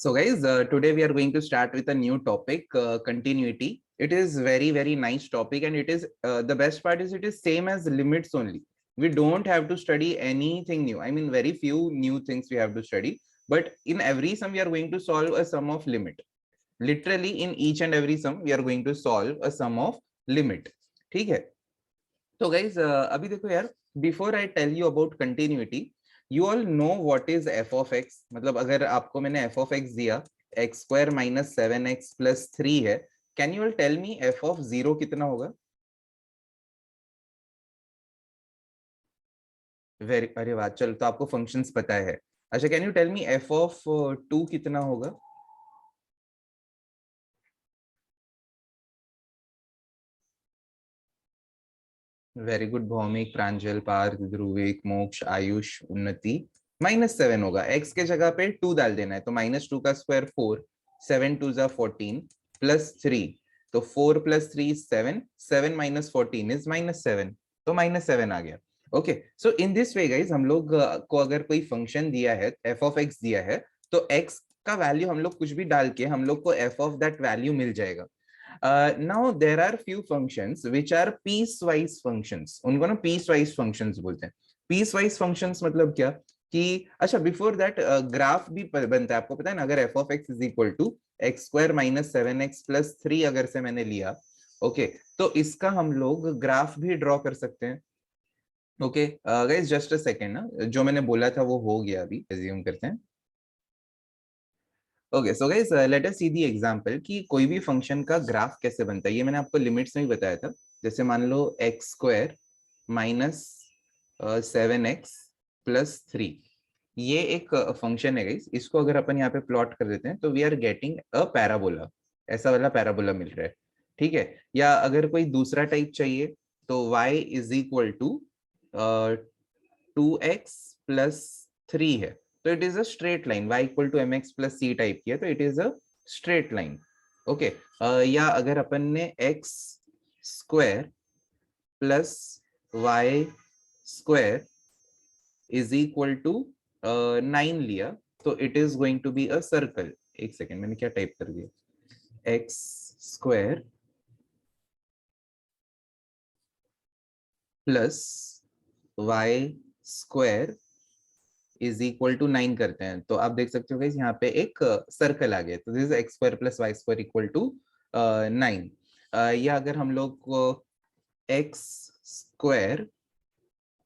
So guys, today we are going to start with a new topic, continuity. It is very nice topic, and it is the best part is it is same as limits only. We don't have to study anything new. I mean, very few new things we have to study, but in every sum we are going to solve a sum of limit. Literally in each and every sum we are going to solve a sum of limit. ठीक है? तो guys, अभी देखो यार, before I tell you about continuity, you all know what is f of x. मतलब अगर आपको मैंने f of x दिया, x square minus 7x plus 3 है, can you all tell me f of 0 कितना होगा? वेरी, अरे वाह, चल तो आपको फंक्शंस पता है. अच्छा, can you tell me f of 2 कितना होगा? वेरी गुड भौमिक, प्रांजल, पार्थ, ध्रुविक, मोक्ष, आयुष, उन्नति. -7 होगा. x के जगह पे 2 डाल देना है, तो -2 का स्क्वायर 4, 7 2 जा 14 प्लस 3, तो 4 प्लस 3 7, 7 माइनस 14 इज -7, तो -7 आ गया. Okay, so in this way guys, हम लोग को अगर कोई फंक्शन दिया है, f ऑफ x दिया है, तो x का वैल्यू हम लोग कुछ भी डाल के हम लोग को f ऑफ दैट वैल्यू मिल जाएगा. Now there are few functions which are piecewise functions. उनको ना piecewise functions बोलते हैं. Piecewise functions मतलब क्या कि अच्छा, बिफोर दैट ग्राफ भी बनता है. आपको पता है ना, अगर f of x is equal to x square minus 7x plus 3 अगर से मैंने लिया, ओके, तो इसका हम लोग ग्राफ भी ड्रॉ कर सकते हैं. Okay guys, just a second ना, जो मैंने बोला था वो हो गया. अभी एज्यूम करते हैं. Okay, so guys, let us see the example कि कोई भी फंक्शन का ग्राफ कैसे बनता है. ये मैंने आपको लिमिट्स में ही बताया था. जैसे मान लो x square minus 7x plus 3, ये एक फंक्शन है गाइस. इसको अगर अपन यहाँ पे प्लॉट कर देते हैं तो we are getting a parabola. ऐसा वाला पैराबोला मिल रहा है. ठीक है. या अगर कोई दूसरा टाइप चाहिए तो y is equal to 2x plus 3 है, तो it is a straight line. y equal to mx plus c type किया तो it is a straight line. Okay, या अगर अपन ने x square plus y square is equal to 9 लिया तो it is going to be a circle. एक second, मैंने क्या टाइप कर दिया? x square plus y square is equal to 9 करते हैं तो आप देख सकते हो गाइस, यहाँ पे एक सर्कल आ गया. तो this is X square plus Y square equal to 9. या अगर हम लोग को X square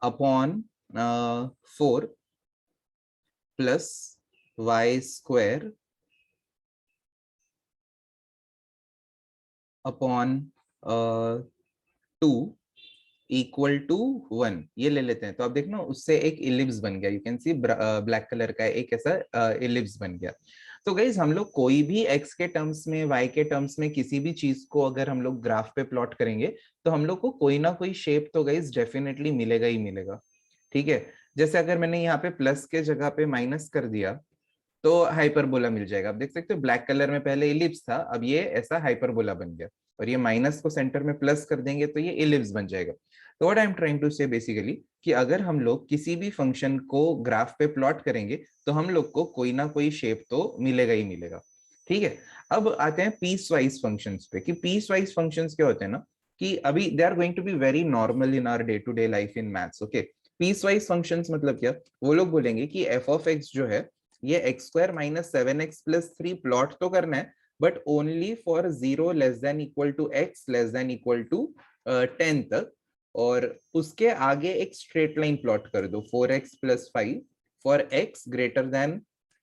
upon 4 plus Y square upon 2 equal to 1 ये ले लेते हैं, तो आप देखना उससे एक इलिप्स बन गया. You can see black colour का एक ऐसा इलिप्स बन गया. तो गाइज, हम लोग कोई भी x के टर्म्स में, y के टर्म्स में किसी भी चीज को अगर हम लोग ग्राफ पे प्लॉट करेंगे तो हम लोग को कोई ना कोई शेप तो गाइज डेफिनेटली मिलेगा ही मिलेगा. ठीक है. जैसे अगर मैंने यहाँ पे प्लस के जगह पे माइनस कर दिया तो हाइपरबोला मिल जाएगा. आप देख सकते हो ब्लैक कलर में पहले इलिप्स था, अब ये ऐसा हाइपरबोला बन गया. और ये माइनस को सेंटर में प्लस कर देंगे तो ये इलिप्स बन जाएगा. तो what I am trying to say basically कि अगर हम लोग किसी भी फंक्शन को ग्राफ पे प्लॉट करेंगे तो हम लोग को कोई ना कोई शेप तो मिलेगा ही मिलेगा. ठीक है. अब आते हैं पीस वाइज फंक्शंस पे कि पीस वाइज फंक्शंस क्या होते हैं ना, कि अभी they are going to be very normal in our day to day life in maths. Okay, piecewise functions मतलब क्या? वो लोग बोलेंगे कि एफ ऑफ एक्स जो है ये X square minus 7x plus 3 plot तो करना है, but only for 0 less than equal to x less than equal to 10 तक. और उसके आगे एक स्ट्रेट लाइन प्लॉट कर दो 4x plus 5 for x greater then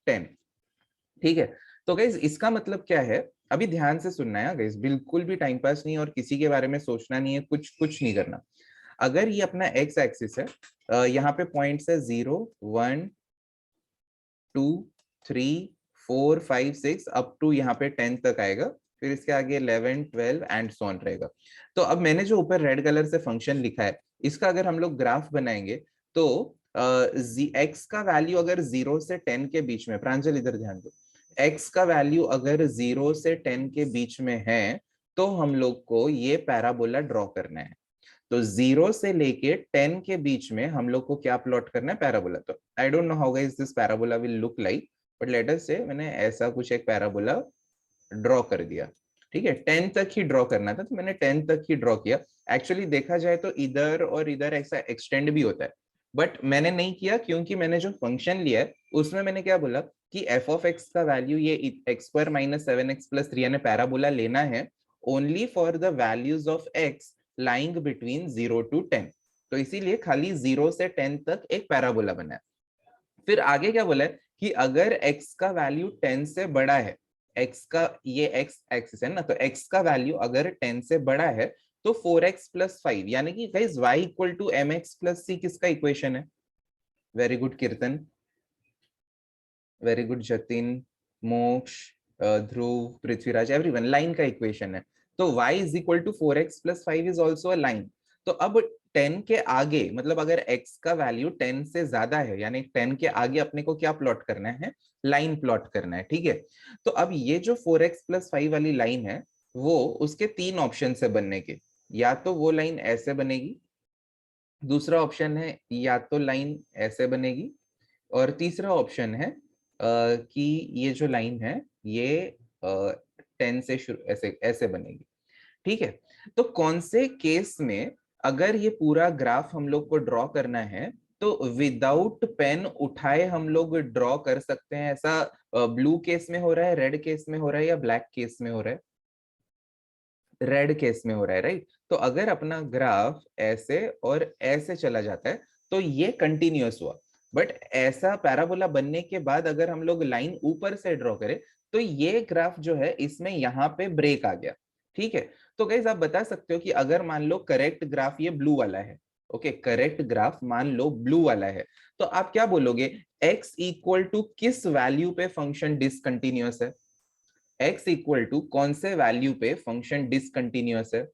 10. ठीक है. तो गाइज, इसका मतलब क्या है? अभी ध्यान से सुनना है गाइज, बिल्कुल भी टाइम पास नहीं और किसी के बारे में सोचना नहीं है, कुछ कुछ नहीं करना. अगर ये अपना x एक्सिस है, यहाँ पे पॉइंट्स है 0 1 2 3 4 5 6 अप टू यहाँ पे 10 तक आएगा. फिर इसके आगे 11 12 एंड सो ऑन रहेगा. तो अब मैंने जो ऊपर रेड कलर से फंक्शन लिखा है, इसका अगर हम लोग ग्राफ बनाएंगे तो x का वैल्यू अगर 0 से 10 के बीच में, प्रांजल इधर ध्यान दो, x का वैल्यू अगर 0 से 10 के बीच में है तो हम लोग को ये पैराबोला ड्रॉ करना है. तो 0 से लेके 10 के बीच में हम लोग को क्या प्लॉट करना है? पैराबोला. तो I don't know how guys this parabola will look like. But let us से मैंने ऐसा कुछ एक पैराबोला ड्रॉ कर दिया, ठीक है, 10 तक ही ड्रॉ करना था तो मैंने 10 तक ही ड्रॉ किया। एक्चुअली देखा जाए तो इधर और इधर ऐसा एक्सटेंड भी होता है, बट मैंने नहीं किया क्योंकि मैंने जो फंक्शन लिया है उसमें मैंने क्या बोला कि एफ ऑफ एक्स का वैल्यू ये एक्स स्क्वायर माइनस 7x+3 यानी पैराबोला लेना है only for the values of x lying between 0 to 10। तो इसीलिए खाली 0 से 10 तक एक पैराबोला बना है। फिर आगे क्या बोला है कि अगर x का वैल्यू 10 से बड़ा है, x का ये x एक्सिस है ना, तो x का वैल्यू अगर 10 से बड़ा है तो 4x+5 यानी कि guys y equal to mx+c किसका इक्वेशन है? Very good Kirtan, very good Jatin, Moksh, Dhruv, Prithviraj, everyone, line का इक्वेशन है। तो y is equal to 4x+5 is also a line. तो अब 10 के आगे मतलब अगर x का वैल्यू 10 से ज्यादा है यानी 10 के आगे अपने को क्या प्लॉट करना है? लाइन प्लॉट करना है, ठीक है। तो अब ये जो 4x+5 वाली लाइन है वो उसके 3 ऑप्शन से बनने के, या तो वो लाइन ऐसे बनेगी, दूसरा ऑप्शन है या तो लाइन ऐसे बनेगी, और तीसरा ऑप्शन है कि ये जो लाइन है ये 10 से शुरू ऐसे ऐसे बनेगी, ठीक है। तो कौन से केस में अगर ये पूरा ग्राफ हम लोग को ड्रॉ करना है तो विदाउट पेन उठाए हम लोग ड्रॉ कर सकते हैं? ऐसा ब्लू केस में हो रहा है, रेड केस में हो रहा है, या ब्लैक केस में हो रहा है? रेड केस में हो रहा है, राइट। तो अगर अपना ग्राफ ऐसे और ऐसे चला जाता है तो ये कंटिन्यूअस हुआ, बट ऐसा पैराबोला बनने के बाद अगर हम लोग लाइन ऊपर से ड्रॉ करें तो ये ग्राफ जो है इसमें यहाँ पे ब्रेक आ गया, ठीक है। तो गाइस आप बता सकते हो कि अगर मान लो करेक्ट ग्राफ ये ब्लू वाला है, ओके, करेक्ट ग्राफ मान लो ब्लू वाला है, तो आप क्या बोलोगे x इक्वल टू किस वैल्यू पे फंक्शन डिसकंटिन्यूअस है? x इक्वल टू कौन से वैल्यू पे फंक्शन डिसकंटिन्यूअस है?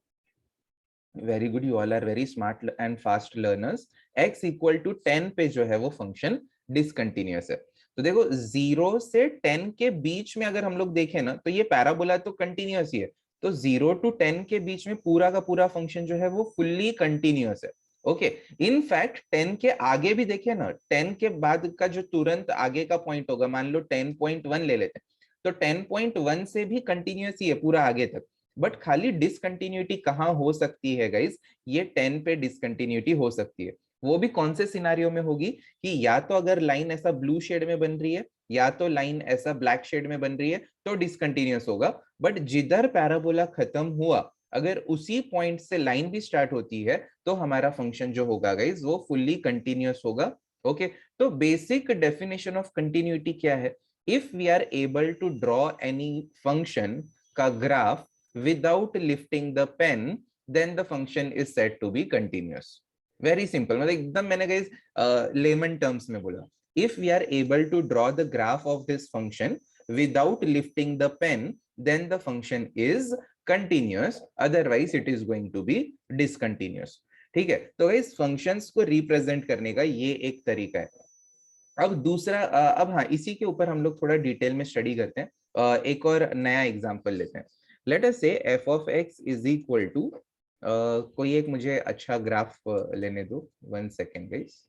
Very good, you all are very smart and fast learners. x equal to 10 पे जो है वो फंक्शन डिसकंटिन्यूअस है। तो देखो 0 से 10 के बीच में अगर हम लोग देखें ना तो ये पैराबोला तो कंटिन्यूअस ही है, तो 0 to 10 के बीच में पूरा का पूरा फंक्शन जो है वो फुल्ली कंटिन्यूअस है, ओके। इनफैक्ट 10 के आगे भी देखिए ना, 10 के बाद का जो तुरंत आगे का पॉइंट होगा, मान लो 10.1 ले लेते हैं, तो 10.1 से भी कंटिन्यूअस ही है पूरा आगे तक। बट खाली डिसकंटिन्यूटी कहाँ हो सकती है गाइस? ये 10 पे डिसकंटिन्यूटी हो सकती है। वो भी कौन से सिनारियो में होगी कि या तो अगर लाइन ऐसा ब्लू शेड में बन रही है या तो लाइन ऐसा ब्लैक शेड में बन रही है तो डिसकंटिन्यूअस होगा। बट जिधर पैराबोला खत्म हुआ अगर उसी पॉइंट से लाइन भी स्टार्ट होती है तो हमारा फंक्शन जो होगा गाइस वो फुल्ली कंटिन्यूअस होगा, ओके। तो बेसिक डेफिनेशन ऑफ कंटिन्यूटी क्या है? If we are able to draw any function का graph without lifting the pen then the function is said to be continuous। Very simple, मतलब एकदम मैंने guys layman terms में बोला, if we are able to draw the graph of this function without lifting the pen then the function is continuous, otherwise it is going to be discontinuous, ठीक है। तो guys functions को represent करने का ये एक तरीका है। अब दूसरा अब हाँ, इसी के ऊपर हम लोग थोड़ा डिटेल में स्टडी करते हैं। एक और नया एग्जांपल लेते हैं। Let us say F of x is equal to, कोई एक मुझे अच्छा ग्राफ लेने दो, 1 सेकेंड गाइस।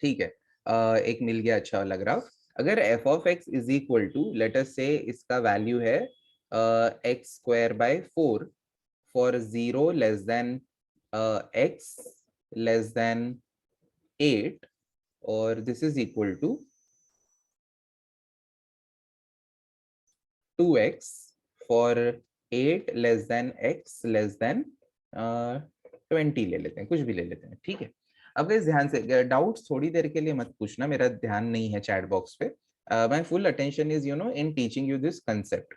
ठीक है, एक मिल गया अच्छा वाला ग्राफ। अगर F of x is equal to, let us say इसका वैल्यू है x² by 4 फॉर 0 x <8 और this is equal to 2x for 8 x <20 ले लेते हैं, कुछ भी ले लेते हैं, ठीक है। अब इस ध्यान से डाउट्स थोड़ी देर के लिए मत पूछना, मेरा ध्यान नहीं है चैट बॉक्स पे। My full attention is in teaching you this concept.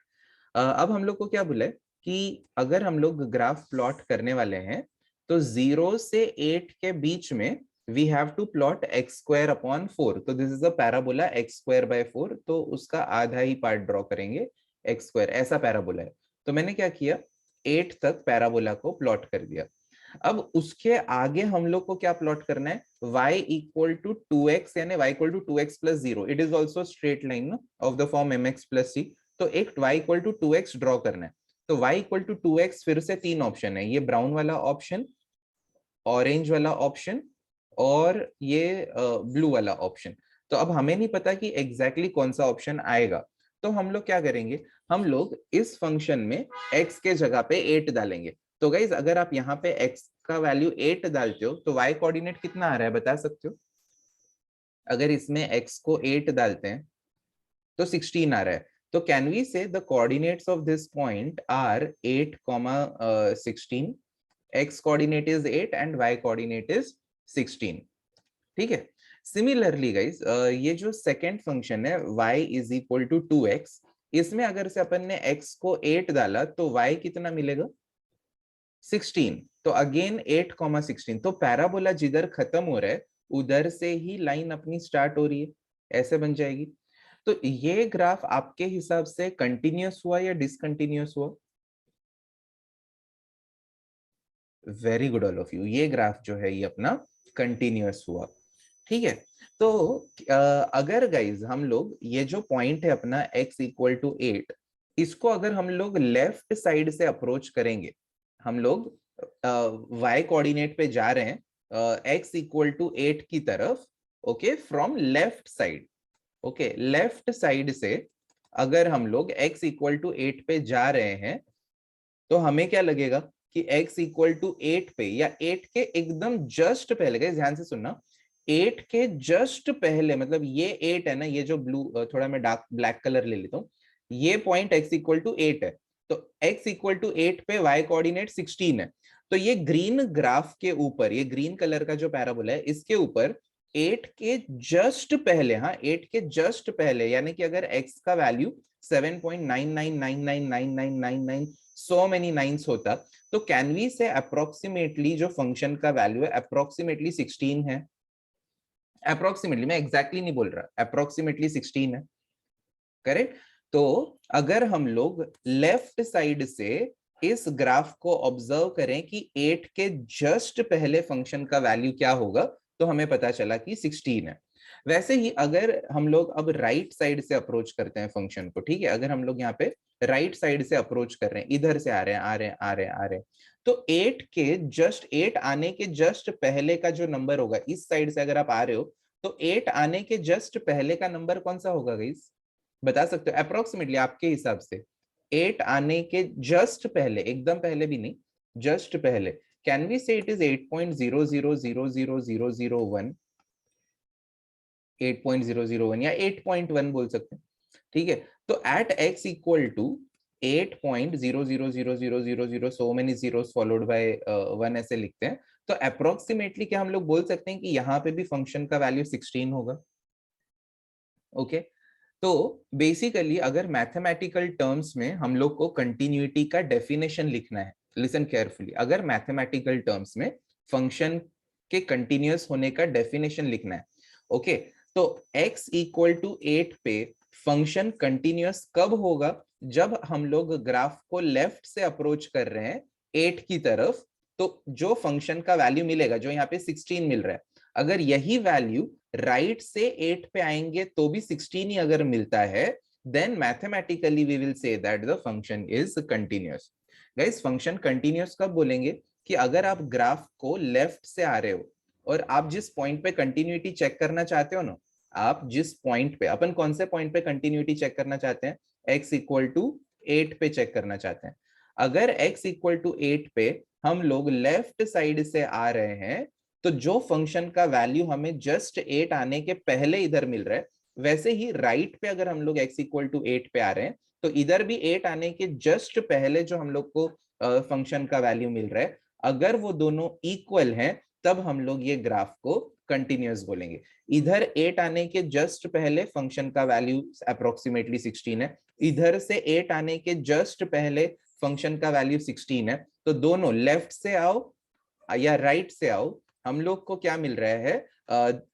अब हम लोग को क्या बोला है कि अगर हम लोग ग्राफ प्लॉट करने वाले हैं तो 0 से 8 के बीच में we have to plot x² upon 4। तो this is a parabola x²/4, तो उसका आधा ही पार्ट ड्रॉ करेंगे x², ऐसा पैराबोला है। तो मैंने क्या किया, 8 तक पैराबोला को प्लॉट कर दिया। अब उसके आगे हम लोग को क्या प्लॉट करना है, y इक्वल टू 2x यानी y equal to 2x plus 0, it is also straight line of the form mx plus c। तो एक y equal to 2x draw करना है। तो y इक्वल टू 2x फिर से तीन ऑप्शन है, ये ब्राउन वाला ऑप्शन, ऑरेंज वाला ऑप्शन और ये ब्लू वाला ऑप्शन। तो अब हमें नहीं पता कि एग्जैक्टली कौन सा ऑप्शन आएगा, तो हम लोग क्या करेंगे, हम लोग इस फंक्शन में x के जगह पे 8 डालेंगे। तो गाइज अगर आप यहाँ पे x का वैल्यू 8 डालते हो तो y कोऑर्डिनेट कितना आ रहा है बता सकते हो? अगर इसमें x को 8 डालते हैं तो 16 आ रहा है। तो can we say the coordinates of this point are 8, 16, x coordinate is 8 and y coordinate is 16। ठीक है। सिमिलरली गाइस ये जो सेकेंड फंक्शन है y is equal to 2x, इसमें अगर से अपन ने x को 8 डाला तो y कितना मिलेगा, 16। तो अगेन 8, 16। तो पैराबोला जिधर खत्म हो रहा है उधर से ही लाइन अपनी स्टार्ट हो रही है, ऐसे बन जाएगी। तो ये ग्राफ आपके हिसाब से कंटिन्यूअस हुआ या डिसकंटिन्यूअस हुआ? Very good all of you, ये ग्राफ जो है ये अपना कंटिन्यूअस हुआ। ठीक है। तो अगर गाइज हम लोग ये जो पॉइंट है अपना x इक्वल टू 8, इसको अगर हम लोग लेफ्ट साइड से अप्रोच करेंगे, हम लोग y कोऑर्डिनेट पे जा रहे हैं x इक्वल टू 8 की तरफ, okay, from left side. Okay, left side से अगर हम लोग x इक्वल टू 8 पे जा रहे हैं तो हमें क्या लगेगा कि x इक्वल टू 8 पे या 8 के एकदम जस्ट पहले, गाइस ध्यान से सुनना, 8 के जस्ट पहले, मतलब ये 8 है ना, ये जो ब्लू, थोड़ा मैं डार्क ब्लैक कलर ले लेता हूँ, ये पॉइंट x इक्वल टू 8 है। तो x इक्वल टू 8 पे y कोऑर्डिनेट 16 है। तो ये ग्रीन ग्राफ के ऊपर, ये ग्रीन कलर का जो पैराबोला है इसके ऊपर 8 के जस्ट पहले, हाँ 8 के जस्ट पहले, यानी कि अगर x का वैल्यू 7.99999999 सो मेनी नाइन्स होता, तो कैन वी से अप्रोक्सीमेटली जो फंक्शन का वैल्यू है अप्रोक्सीमेटली 16 है। अप्रोक्सीमेटली, मैं एग्जैक्टली नहीं बोल रहा, अप्रोक्सीमेटली 16 है, करेक्ट। तो अगर हम लोग लेफ्ट साइड से इस ग्राफ को ऑब्जर्व करें कि 8 के जस्ट पहले फंक्शन का वैल्यू क्या होगा, तो हमें पता चला कि 16 है। वैसे ही अगर हम लोग अब राइट साइड से अप्रोच करते हैं फंक्शन को, ठीक है, अगर हम लोग यहाँ पे राइट साइड से अप्रोच कर रहे हैं, इधर से आ रहे हैं, आ रहे हैं, आ रहे हैं, आ रहे हैं, तो 8 के जस्ट 8 आने के जस्ट पहले का जो नंबर होगा, इस साइड से अगर आप आ रहे हो तो 8 आने के जस्ट पहले का नंबर कौन सा होगा गाइस, बता सकते हो अप्रोक्सीमेटली आपके हिसाब से? 8 आने के जस्ट पहले, एकदम पहले भी नहीं, जस्ट पहले, कैन वी से इट इज 8.00000001, 8.001 या 8.1 बोल सकते हैं। ठीक है। तो at x equal to 8.000000 so many zeros followed by 1 ऐसे लिखते हैं, तो अप्रोक्सीमेटली क्या हम लोग बोल सकते हैं कि यहाँ पे भी फंक्शन का वैल्यू 16 होगा? ओके। तो बेसिकली अगर मैथमेटिकल टर्म्स में हम लोग को कंटिन्यूटी का डेफिनेशन लिखना है, लिसन केयरफुली, अगर मैथमेटिकल टर्म्स में फंक्शन के कंटिन्यूअस होने का डेफिनेशन लिखना है, ओके, तो x इक्वल टू 8 पे फंक्शन कंटिन्यूअस कब होगा, जब हम लोग ग्राफ को लेफ्ट से अप्रोच कर रहे हैं 8 की तरफ, तो जो फंक्शन का वैल्यू मिलेगा, जो यहाँ पे 16 मिल रहा है, अगर यही वैल्यू राइट से 8 पे आएंगे तो भी 16 ही अगर मिलता है, then mathematically we will say that the function is continuous। guys function continuous कब बोलेंगे, कि अगर आप ग्राफ को लेफ्ट से आ रहे हो और आप जिस पॉइंट पे कंटिन्यूटी चेक करना चाहते हो ना, आप जिस पॉइंट पे, अपन कौन से पॉइंट पे कंटिन्यूटी चेक करना चाहते हैं, x इक्वल टू 8 पे चेक करना चाहते हैं। अगर x इक्वल टू 8 पे हम लोग लेफ्ट साइड से आ रहे हैं, तो जो फंक्शन का वैल्यू हमें जस्ट 8 आने के पहले इधर मिल रहा है, वैसे ही राइट पे अगर हम लोग x इक्वल टू 8 पे आ रहे हैं, तो इधर भी 8 आने के जस्ट पहले जो हम लोग को फंक्शन का वैल्यू मिल रहा है, अगर वो दोनों इक्वल हैं, तब हम लोग ये ग्राफ को कंटिन्यूअस बोलेंगे। इधर 8 आने के जस्ट पहले फंक्शन का वैल्यू अप्रोक्सीमेटली 16 है, इधर से 8 आने के जस्ट पहले फंक्शन का वैल्यू 16 है, तो दोनों लेफ्ट से आओ या राइट से आओ, हम लोग को क्या मिल रहा है,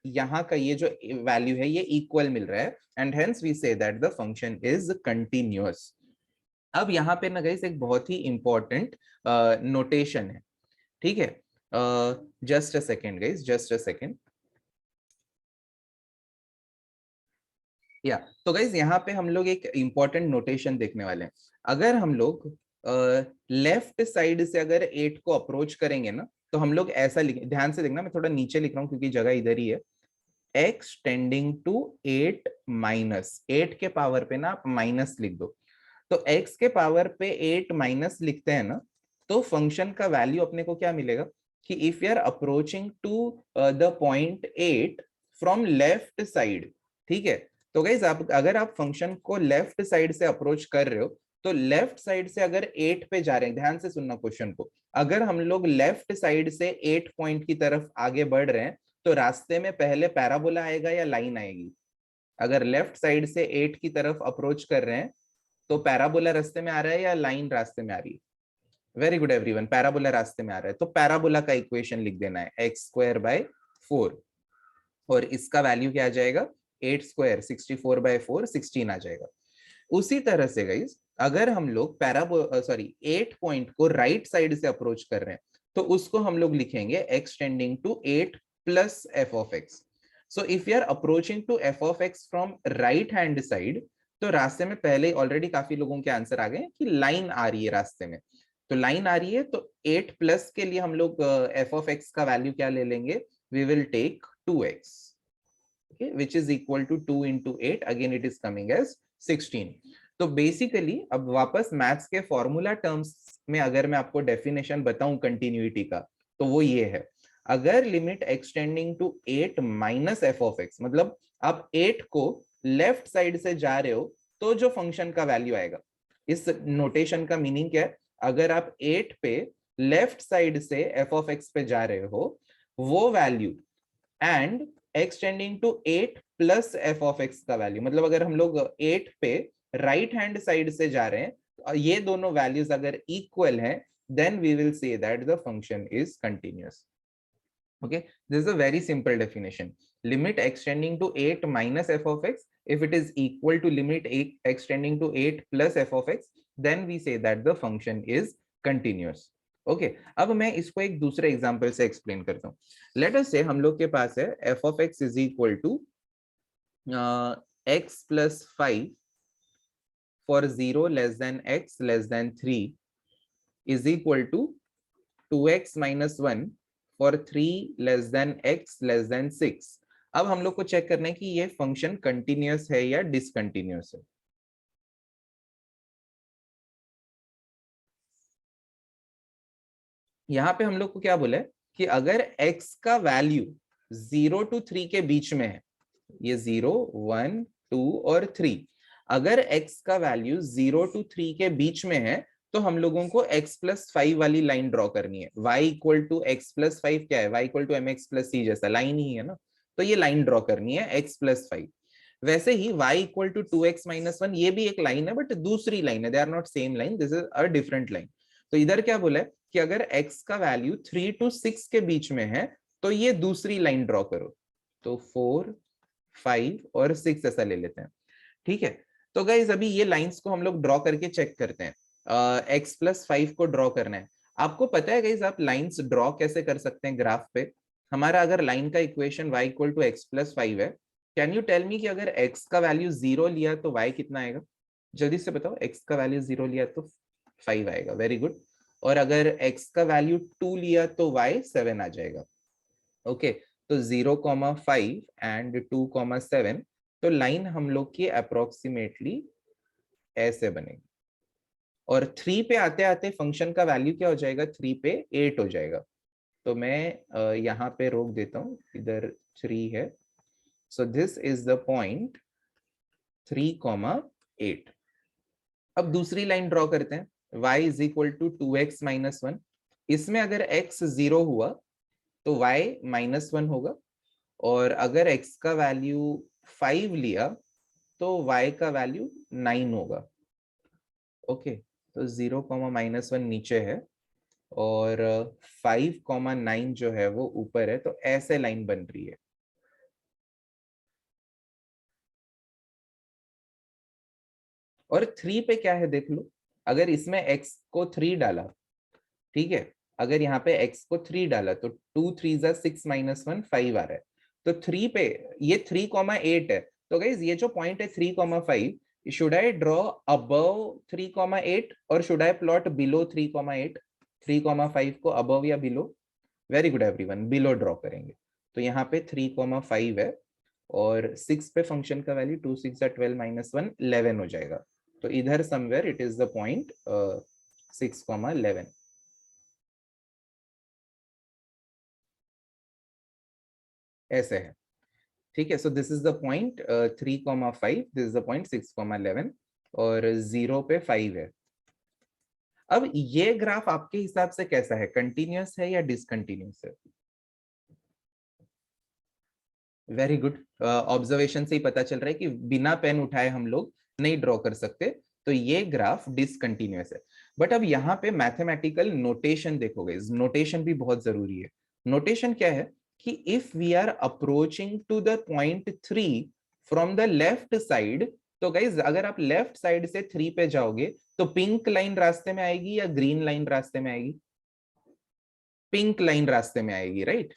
यहाँ का ये जो वैल्यू है ये इक्वल मिल रहा है, and hence we say that the function is continuous. अब यहाँ पे ना गाइस एक बहुत ही इंपॉर्टेंट नोटेशन है, ठीक है। Just a second guys, just a second. या तो गाइज यहाँ पे हम लोग एक इंपॉर्टेंट नोटेशन देखने वाले हैं। अगर हम लोग लेफ्ट साइड से अगर 8 को अप्रोच करेंगे ना, तो हम लोग ऐसा लिख, ध्यान से देखना, मैं थोड़ा नीचे लिख रहा हूँ क्योंकि जगह इधर ही है। x टेंडिंग टू 8 माइनस, 8 के पावर पे ना आप माइनस लिख दो। तो x के पावर पे 8 माइनस लिखते हैं ना, तो फंक्शन का वैल्यू अपने को क्या मिलेगा कि if you are approaching to the point 8 from left side, ठीक है। तो गाइज आप अगर आप फंक्शन को लेफ्ट साइड से अप्रोच कर रहे हो, तो लेफ्ट साइड से अगर 8 पे जा रहे हैं, ध्यान से सुनना क्वेश्चन को, अगर हम लोग लेफ्ट साइड से 8 पॉइंट की तरफ आगे बढ़ रहे हैं, तो रास्ते में पहले पैराबोला आएगा या लाइन आएगी? अगर लेफ्ट साइड से 8 की तरफ अप्रोच कर रहे हैं, तो पैराबोला रास्ते में आ रहा है या लाइन रास्ते में आ रही है? वेरी गुड एवरीवन, पैराबोला रास्ते में आ रहा है। तो पैराबोला का इक्वेशन लिख देना है x²/4, और इसका वैल्यू क्या आ जाएगा? 8² 64/4 16 आ जाएगा। उसी तरह से गाइज अगर हम लोग सॉरी 8 पॉइंट को राइट साइड से अप्रोच कर रहे हैं, तो उसको हम लोग लिखेंगे x tending to 8 plus f of x। So if you are approaching to f of x from right hand side, तो रास्ते में पहले ऑलरेडी काफी लोगों के आंसर आ गए कि लाइन आ रही है रास्ते में। तो लाइन आ रही है, तो 8 प्लस के लिए हम लोग f ऑफ x का वैल्यू क्या ले लेंगे? We will take 2x, okay, which is equal to 2 into 8, again it is coming as 16। तो बेसिकली अब वापस मैथ्स के फॉर्मूला टर्म्स में अगर मैं आपको डेफिनेशन बताऊं कंटिन्यूटी का, तो वो ये है। अगर limit x tending to 8 minus f of x, मतलब आप 8 को लेफ्ट साइड से जा रहे हो, तो जो फंक्शन का वैल्यू आएगा, इस नोटेशन का मीनिंग क्या है? अगर आप 8 पे लेफ्ट साइड से एफ ऑफ एक्स पे जा रहे हो, वो value and x tending to 8 plus f of x का वैल्यू, मतलब अगर हम लोग 8 पे राइट हैंड साइड से जा रहे हैं, ये दोनों वैल्यूज अगर इक्वल हैं, then we will say that the function is continuous। okay, this is a very simple definition। limit extending to 8 minus f of x, if it is equal to limit 8 extending to 8 plus f of x, then we say that the function is continuous। Okay अब मैं इसको एक दूसरे example से explain करता हूँ। Late us से हम लोग के पास है f of x is equal to x plus 5 for 0 less than x less than 3 is equal to 2x minus 1 for 3 less than x less than 6। अब हम लोग को चेक करना है कि ये फंक्शन कंटिन्यूअस है या डिसकंटिन्यूअस है। यहाँ पे हम लोग को क्या बोला है कि अगर x का वैल्यू 0 to 3 के बीच में है, ये 0 1 2 और 3, अगर x का वैल्यू 0 to 3 के बीच में है, तो हम लोगों को x प्लस 5 वाली लाइन ड्रॉ करनी है। y equal to x plus 5 क्या है? y equal to mx plus c जैसा लाइन ही है ना, तो ये लाइन ड्रॉ करनी है x प्लस 5। वैसे ही y equal to 2x minus 1, ये भी एक लाइन है बट दूसरी लाइन है, they are not same line, this is a different line. तो इधर क्या बोला है कि अगर x का वैल्यू 3 to 6 के बीच में है, तो ये दूसरी लाइन ड्रॉ करो। तो 4 5 और 6 ऐसा ले लेते हैं, ठीक है। तो गाइज अभी ये लाइंस को हम लोग ड्रॉ करके चेक करते हैं। x प्लस 5 को ड्रॉ करना है। आपको पता है गाइज आप लाइंस ड्रॉ कैसे कर सकते हैं ग्राफ पे? हमारा अगर लाइन का equation y equal to x plus 5 है, कैन यू टेल मी कि अगर x का वैल्यू 0 लिया तो y कितना आएगा? जल्दी से बताओ, x का वैल्यू 0 लिया तो 5 आएगा, वेरी गुड। और अगर x का वैल्यू 2 लिया तो y 7 आ जाएगा। ओके तो 0,5 एंड 2,7, तो लाइन हम लोग की अप्रोक्सीमेटली ऐसे बनेगी। और 3 पे आते आते फंक्शन का वैल्यू क्या हो जाएगा? 3 पे 8 हो जाएगा। तो मैं यहाँ पे रोक देता हूँ, इधर 3 है। So this is the point 3,8। अब दूसरी लाइन ड्रॉ करते हैं, y is equal to 2x minus 1। इसमें अगर x 0 हुआ तो y माइनस 1 होगा, और अगर x का वैल्यू 5 लिया तो y का वैल्यू 9 होगा। ओके तो 0,-1 नीचे है और 5,9 जो है वो ऊपर है, तो ऐसे लाइन बन रही है। और 3 पे क्या है देख लो, अगर इसमें x को 3 डाला, ठीक है, अगर यहाँ पे x को 3 डाला तो 2 3 जा 6 माइनस 1 5 आ रहा है। तो 3 पे ये 3,8 है, तो गाइज ये जो पॉइंट है 3,5, शुड आई ड्रॉ अबव 3,8 और शुड आई प्लॉट बिलो 3,8? 3,5 को अबव या below? Very good everyone, below draw करेंगे। तो यहाँ पे 3,5 है और 6 पे फंक्शन का वैल्यू 2 6 12 माइनस 1 11 हो जाएगा। तो इधर somewhere it is the point 6,11। ऐसे है, ठीक है। So this is the point 3,5, this is the point 6,11 और 0 पे 5 है। अब ये ग्राफ आपके हिसाब से कैसा है, कंटिन्यूअस है या डिसकंटिन्यूअस है? वेरी गुड, ऑब्जर्वेशन से ही पता चल रहा है कि बिना पेन उठाए हम लोग नहीं ड्रॉ कर सकते, तो ये ग्राफ डिसकंटिन्यूअस है। बट अब यहाँ पे मैथमेटिकल नोटेशन देखोगे, नोटेशन भी बहुत जरूरी है। नोटेशन क्या है कि if we are approaching to the point 3 from the left side, तो गाइज अगर आप लेफ्ट साइड से 3 पे जाओगे तो पिंक लाइन रास्ते में आएगी या ग्रीन लाइन रास्ते में आएगी? पिंक लाइन रास्ते में आएगी, राइट?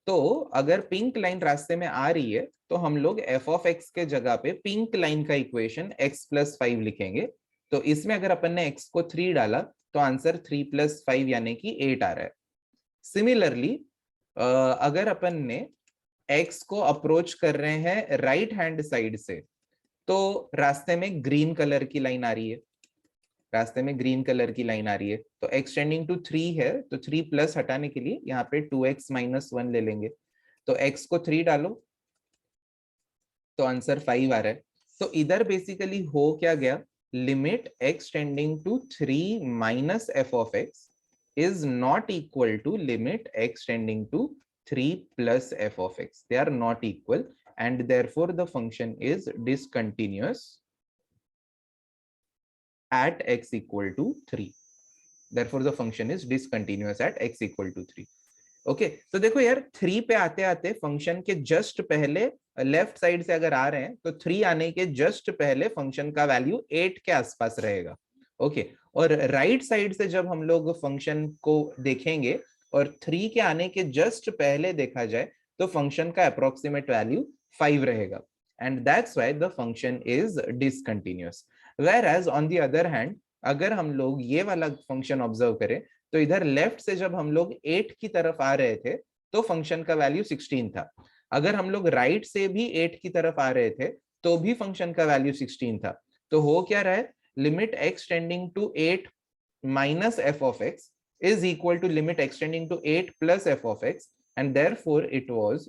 तो अगर पिंक लाइन रास्ते में आ रही है तो हम लोग एफ ऑफ एक्स के जगह पे पिंक लाइन का इक्वेशन x प्लस 5 लिखेंगे। तो इसमें अगर अपन ने x को 3 डाला तो आंसर 3 प्लस 5 यानी कि 8 आ रहा है। सिमिलरली अगर अपन ने x को अप्रोच कर रहे हैं राइट हैंड साइड से, तो रास्ते में ग्रीन कलर की लाइन आ रही है, रास्ते में ग्रीन कलर की लाइन आ रही है, तो एक्सटेंडिंग टू 3 है, तो 3 प्लस हटाने के लिए यहाँ पे 2x माइनस 1 ले लेंगे। तो x को 3 डालो तो आंसर 5 आ रहा है। तो इधर बेसिकली हो क्या गया, limit x tending to 3 minus f of x is not equal to limit x tending to 3 plus f of x. They are not equal and therefore the function is discontinuous at x equal to 3. Therefore the function is discontinuous at x equal to 3. Okay तो देखो यार 3 पे आते आते function के just पहले left side से अगर आ रहे हैं तो 3 आने के जस्ट पहले फंक्शन का वैल्यू 8 के आसपास रहेगा। ओके और राइट साइड से जब हम लोग फंक्शन को देखेंगे और 3 के आने के जस्ट पहले देखा जाए तो फंक्शन का अप्रोक्सीमेट वैल्यू 5 रहेगा and that's why the function is discontinuous. Whereas on the other hand अगर हम लोग ये वाला फंक्शन ऑब्जर्व करें तो इधर लेफ्ट से जब हम लोग 8 की तरफ आ रहे थे तो फंक्शन का वैल्यू 16 था। अगर हम लोग राइट से भी 8 की तरफ आ रहे थे तो भी फंक्शन का वैल्यू 16 था। तो हो क्या रहा है, limit x tending to 8 minus f of x is equal to limit extending to 8 plus f of x and therefore it was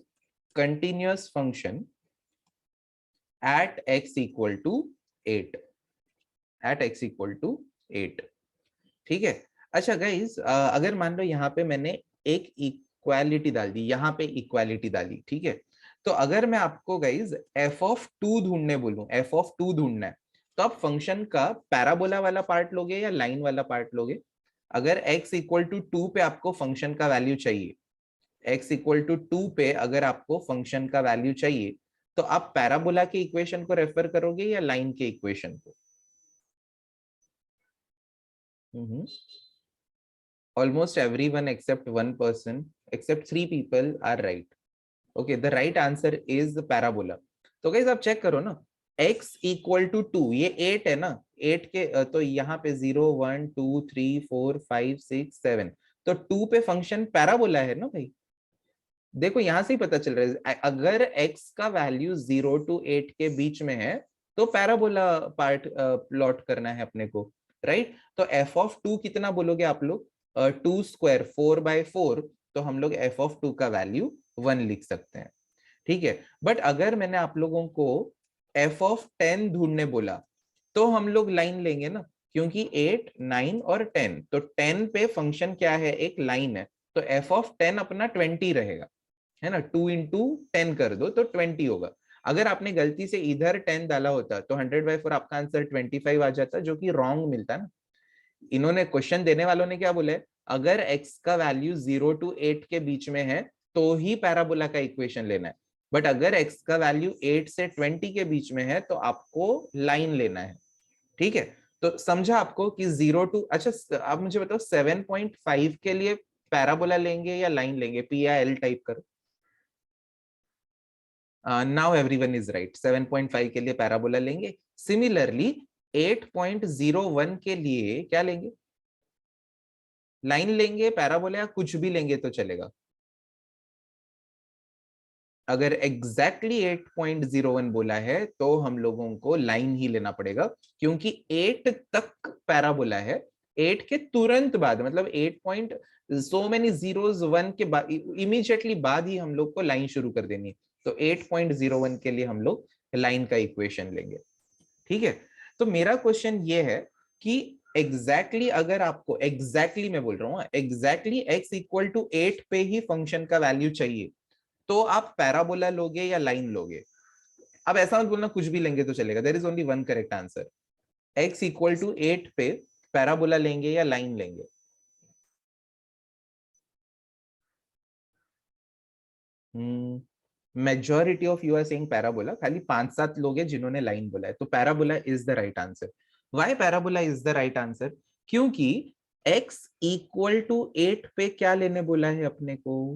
continuous function at x equal to 8, at x equal to 8। ठीक है। अच्छा guys अगर मान लो यहाँ पे मैंने एक equality डाल दी, यहाँ पे इक्वालिटी डाली, ठीक है, तो अगर मैं आपको गाइज एफ ऑफ 2 ढूंढने बोलूं, एफ ऑफ 2 ढूंढना है, तो आप फंक्शन का पैराबोला वाला पार्ट लोगे या लाइन वाला पार्ट लोगे? अगर x इक्वल टू 2 पे आपको फंक्शन का वैल्यू चाहिए, x इक्वल टू 2 पे अगर आपको फंक्शन का वैल्यू चाहिए तो आप पैराबोला के इक्वेशन को रेफर करोगे या लाइन के इक्वेशन को? Almost everyone except one person, except 3 people are right. Okay, the right answer is the parabola. तो guys आप चेक करो ना, x equal to 2, ये 8 है ना, 8 के तो यहाँ पे 0 1 2 3 4 5 6 7, तो 2 पे फंक्शन पैराबोला है ना भाई। देखो यहां से ही पता चल रहा है अगर x का वैल्यू 0 to 8 के बीच में है तो पैराबोला पार्ट प्लॉट करना है अपने को, राइट? तो f ऑफ 2 कितना बोलोगे आप लोग? 2 स्क्वायर 4/4, तो हम लोग f ऑफ 2 का वैल्यू 1 लिख सकते हैं, ठीक है। बट अगर मैंने आप लोगों को f ऑफ 10 ढूंढने बोला तो हम लोग लाइन लेंगे ना, क्योंकि 8 9 और 10, तो 10 पे फंक्शन क्या है, एक लाइन है, तो f ऑफ 10 अपना 20 रहेगा, है ना। 2 इंटू 10 कर दो तो 20 होगा। अगर आपने गलती से इधर 10 डाला होता तो 100/4 आपका आंसर 25 आ जाता, जो कि रॉन्ग मिलता ना। इन्होंने क्वेश्चन देने वालों ने क्या बोला है, अगर x का वैल्यू 0 to 8 के बीच में है तो ही पैराबोला का इक्वेशन लेना है, बट अगर x का वैल्यू 8 से 20 के बीच में है तो आपको लाइन लेना है, ठीक है। तो समझा आपको कि 0 to, अच्छा आप मुझे बताओ 7.5 के लिए पैराबोला लेंगे या लाइन लेंगे, पी या एल टाइप करो। नाउ एवरीवन इज राइट, 7.5 के लिए पैराबोला लेंगे। सिमिलरली 8.01 के लिए क्या लेंगे, लाइन लेंगे, पैराबोला या कुछ भी लेंगे तो चलेगा। अगर एग्जैक्टली 8.01 बोला है तो हम लोगों को लाइन ही लेना पड़ेगा, क्योंकि 8 तक पैराबोला है, 8 के तुरंत बाद मतलब 8 पॉइंट सो मेनी जीरोस 1 के बाद इमीडिएटली बाद ही हम लोग को लाइन शुरू कर देनी। तो 8.01 के लिए हम लोग लाइन का इक्वेशन लेंगे। ठीक है, तो मेरा क्वेश्चन ये है कि अगर आपको मैं बोल रहा हूँ x इक्वल टू 8 पे ही फंक्शन का वैल्यू चाहिए, तो आप पैराबोला लोगे या लाइन लोगे। अब ऐसा मत बोलना कुछ भी लेंगे तो चलेगा, there is only one correct answer. x equal to 8 पे पैराबोला लेंगे या लाइन लेंगे। Majority of you are saying parabola, खाली 5-7 लोग हैं जिन्होंने लाइन बोला है, तो parabola is the right answer. Why parabola is the right answer, क्योंकि x इक्वल टू 8 पे क्या लेने बोला है अपने को,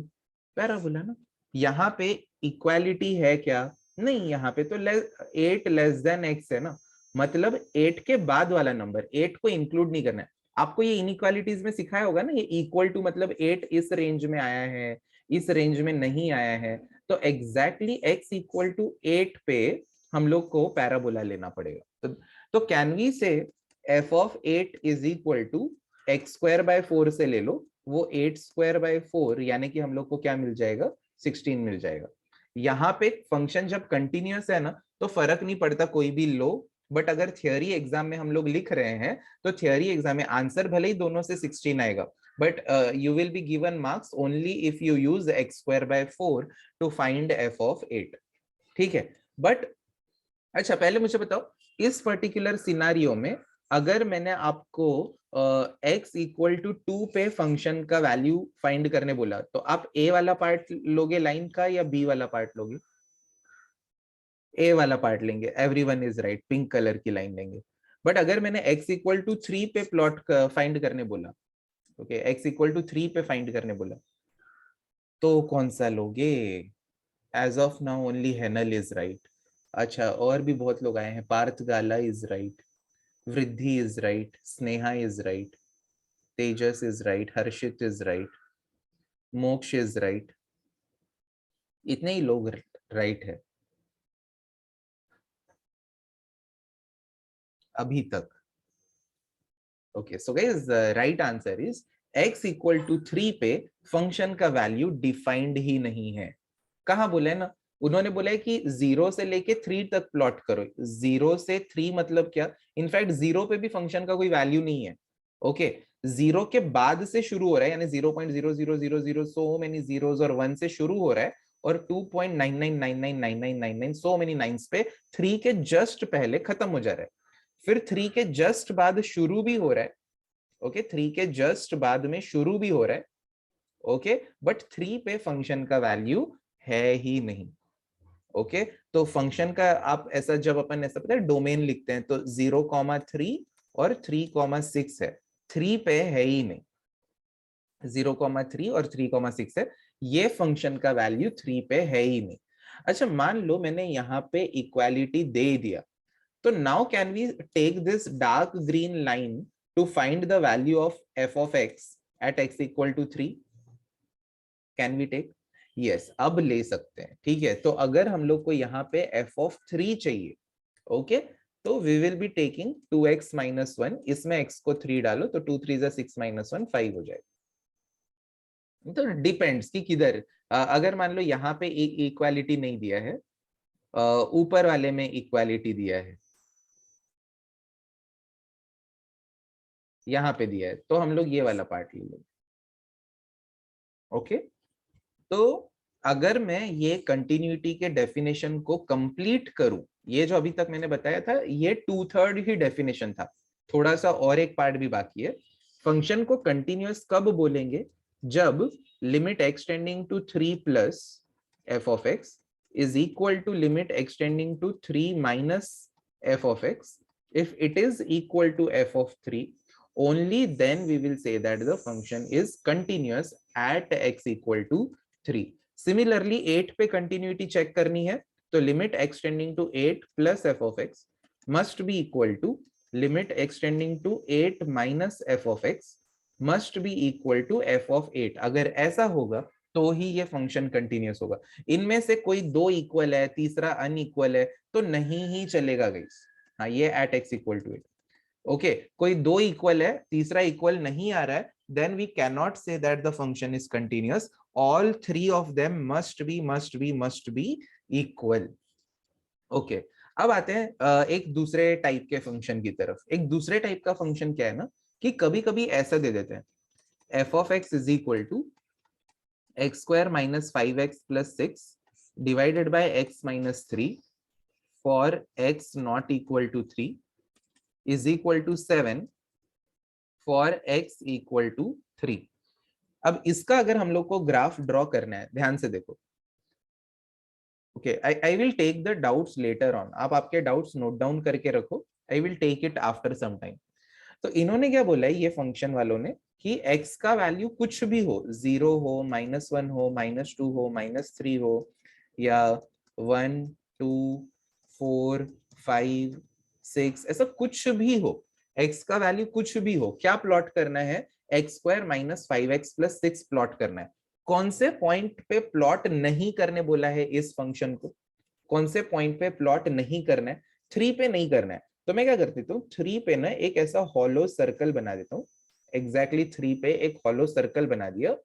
पैराबोला ना। यहाँ पे इक्वालिटी है क्या, नहीं, यहाँ पे तो 8 लेस देन x है ना, मतलब 8 के बाद वाला नंबर, 8 को इंक्लूड नहीं करना है। आपको ये इनइक्वालिटीज में सिखाया होगा ना, ये इक्वल टू मतलब 8 इस रेंज में आया है, इस रेंज में नहीं आया है, तो एग्जैक्टली x इक्वल टू 8 पे हम लोग को पैराबोला लेना पड़ेगा। तो can we say f of 8 is equal to x square by 4 से ले लो, वो 8 स्क्वायर बाय 4 यानी कि हम लोग को क्या मिल जाएगा, 16 मिल जाएगा। यहाँ पे फंक्शन जब कंटिन्यूअस है ना तो फर्क नहीं पड़ता कोई भी लो, बट अगर थियोरी एग्जाम में हम लोग लिख रहे हैं तो थियोरी एग्जाम में आंसर भले ही दोनों से 16 आएगा, but you will be given marks only if you use x square by 4 to find f of 8। ठीक है, बट अच्छा पहले मुझे बताओ, इस पर्टिकुलर सिनारियो में अगर मैंने आपको x इक्वल टू 2 पे फंक्शन का वैल्यू फाइंड करने बोला, तो आप a वाला पार्ट लोगे लाइन का या b वाला पार्ट लोगे, ए वाला पार्ट लेंगे। Everyone is right, pink colour की लाइन लेंगे। बट अगर मैंने x इक्वल टू 3 पे प्लॉट फाइंड करने बोला, ओके x इक्वल टू 3 पे फाइंड करने बोला, तो कौन सा लोगे। As of now only Henal is right. अच्छा और भी बहुत लोग आए हैं, Parth Gala is right, Vriddhi is right, Sneha is right, Tejas is right, Harshit is right, Moksh is right, इतने ही लोग राइट है अभी तक। Okay so guys right answer is x equal to 3 पे फंक्शन का वैल्यू डिफाइंड ही नहीं है। कहाँ बोला है ना, उन्होंने बोला है कि 0 से लेके 3 तक प्लॉट करो। 0 से 3 मतलब क्या, इनफैक्ट 0 पे भी फंक्शन का कोई वैल्यू नहीं है। ओके 0 के बाद से शुरू हो रहा है, यानी 0.0000 सो मेनी जीरोस और 1 से शुरू हो रहा है, और 2.99999999 सो मेनी नाइन्स पे 3 के जस्ट पहले खत्म हो जा रहा है, फिर 3 के जस्ट बाद शुरू भी हो रहा है। ओके 3 के जस्ट बाद में शुरू भी हो रहा है, ओके बट 3 पे फंक्शन का वैल्यू है ही नहीं। ओके तो फंक्शन का आप ऐसा जब अपन ऐसा पता है डोमेन लिखते हैं तो 0,3 और 3,6 है, 3 पे है ही नहीं, 0,3 और 3,6 है, ये फंक्शन का वैल्यू 3 पे है ही नहीं। अच्छा मान लो मैंने यहाँ पे इक्वालिटी दे दिया, तो now can we take this dark green line to find the value of f of x at x equal to 3, can we take, yes अब ले सकते हैं। ठीक है, तो अगर हम लोग को यहाँ पे f of 3 चाहिए, ओके तो we will be taking 2x minus 1, इसमें x को 3 डालो तो 2 3 6 minus 1 5 हो जाएगा। तो डिपेंड्स कि किधर, अगर मान लो यहाँ पे एक इक्वालिटी नहीं दिया है, ऊपर वाले में इक्वालिटी दिया है, यहाँ पे दिया है, तो हम लोग ये वाला पार्ट ले लेंगे। ओके तो अगर मैं ये कंटिन्यूटी के डेफिनेशन को कंप्लीट करूं, ये जो अभी तक मैंने बताया था ये 2/3 ही डेफिनेशन था, थोड़ा सा और एक पार्ट भी बाकी है। फंक्शन को कंटिन्यूअस कब बोलेंगे, जब limit x tending to 3 plus f of x is equal to limit x tending to 3 minus f of x If it is equal to f of 3, only then we will say that the function is continuous at x equal to 3. Similarly 8 पे continuity check करनी है तो limit x tending to 8 plus f of x must be equal to limit x tending to 8 minus f of x must be equal to f of 8. अगर ऐसा होगा तो ही ये function continuous होगा. इनमें से कोई दो इक्वल है, तीसरा अनइक्वल है तो नहीं ही चलेगा गाइस. हाँ, ये at x equal to 8. Okay, कोई दो इक्वल है, तीसरा इक्वल नहीं आ रहा है, then we cannot say that the function is continuous. All three of them must be equal. Okay, अब आते हैं एक दूसरे टाइप के फंक्शन की तरफ. एक दूसरे टाइप का फंक्शन क्या है ना, कि कभी कभी ऐसा दे देते हैं f of x is equal to x square minus 5x plus 6 divided by x minus 3 for x not equal to 3 is equal to 7 for x equal to 3. अब इसका अगर हम लोग को ग्राफ ड्रॉ करना है, ध्यान से देखो. Okay, I will take the doubts later on. आप आपके डाउट्स नोट डाउन करके रखो. I will take it after some time. तो इन्होंने क्या बोला है ये फंक्शन वालों ने कि x का वैल्यू कुछ भी हो, 0 हो, -1 हो, -2 हो, -3 हो, या 1 2 4 5 6, ऐसा कुछ भी हो, x का वैल्यू कुछ भी हो, क्या प्लॉट करना है, x square minus 5x plus 6 plot करना है. कौन से पॉइंट पे प्लॉट नहीं करने बोला है इस फंक्शन को, कौन से पॉइंट पे प्लॉट नहीं करना है, 3 पे नहीं करना है. तो मैं क्या कर देता हूँ, 3 पे ना एक ऐसा हॉलो सर्कल बना देता हूँ. एग्जैक्टली 3 पे एक हॉलो सर्कल बना दिया.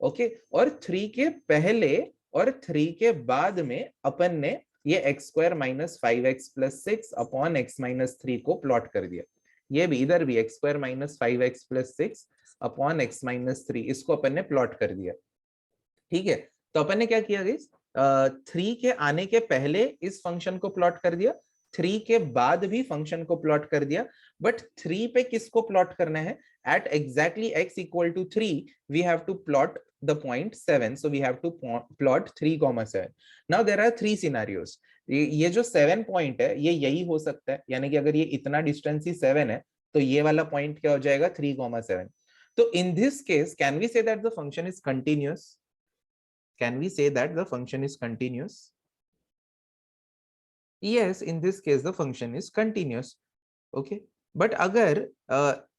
ओके, और 3 के पहले और 3 के बाद में अपन ने ये x square minus 5x plus 6 upon x minus 3 को प्लॉट कर दिया. ये भी इधर भी x square minus 5x plus 6 upon x minus 3, इसको अपन ने प्लॉट कर दिया. ठीक है, तो अपन ने क्या किया गाइस, 3 के आने के पहले इस फंक्शन को प्लॉट कर दिया, 3 के बाद भी फंक्शन को प्लॉट कर दिया. बट 3 पे किसको प्लॉट करना है, at exactly x equal to 3 we have to plot the point 7, so we have to plot 3,7. now there are 3 scenarios. ये जो 7 पॉइंट है ये यही हो सकता है, यानी कि अगर ये इतना डिस्टेंस ही 7 है तो ये वाला पॉइंट क्या हो जाएगा, 3,7. तो in this case can we say that the function is continuous? Can we say that the function is continuous? Yes, in this case the function is continuous. Okay, but अगर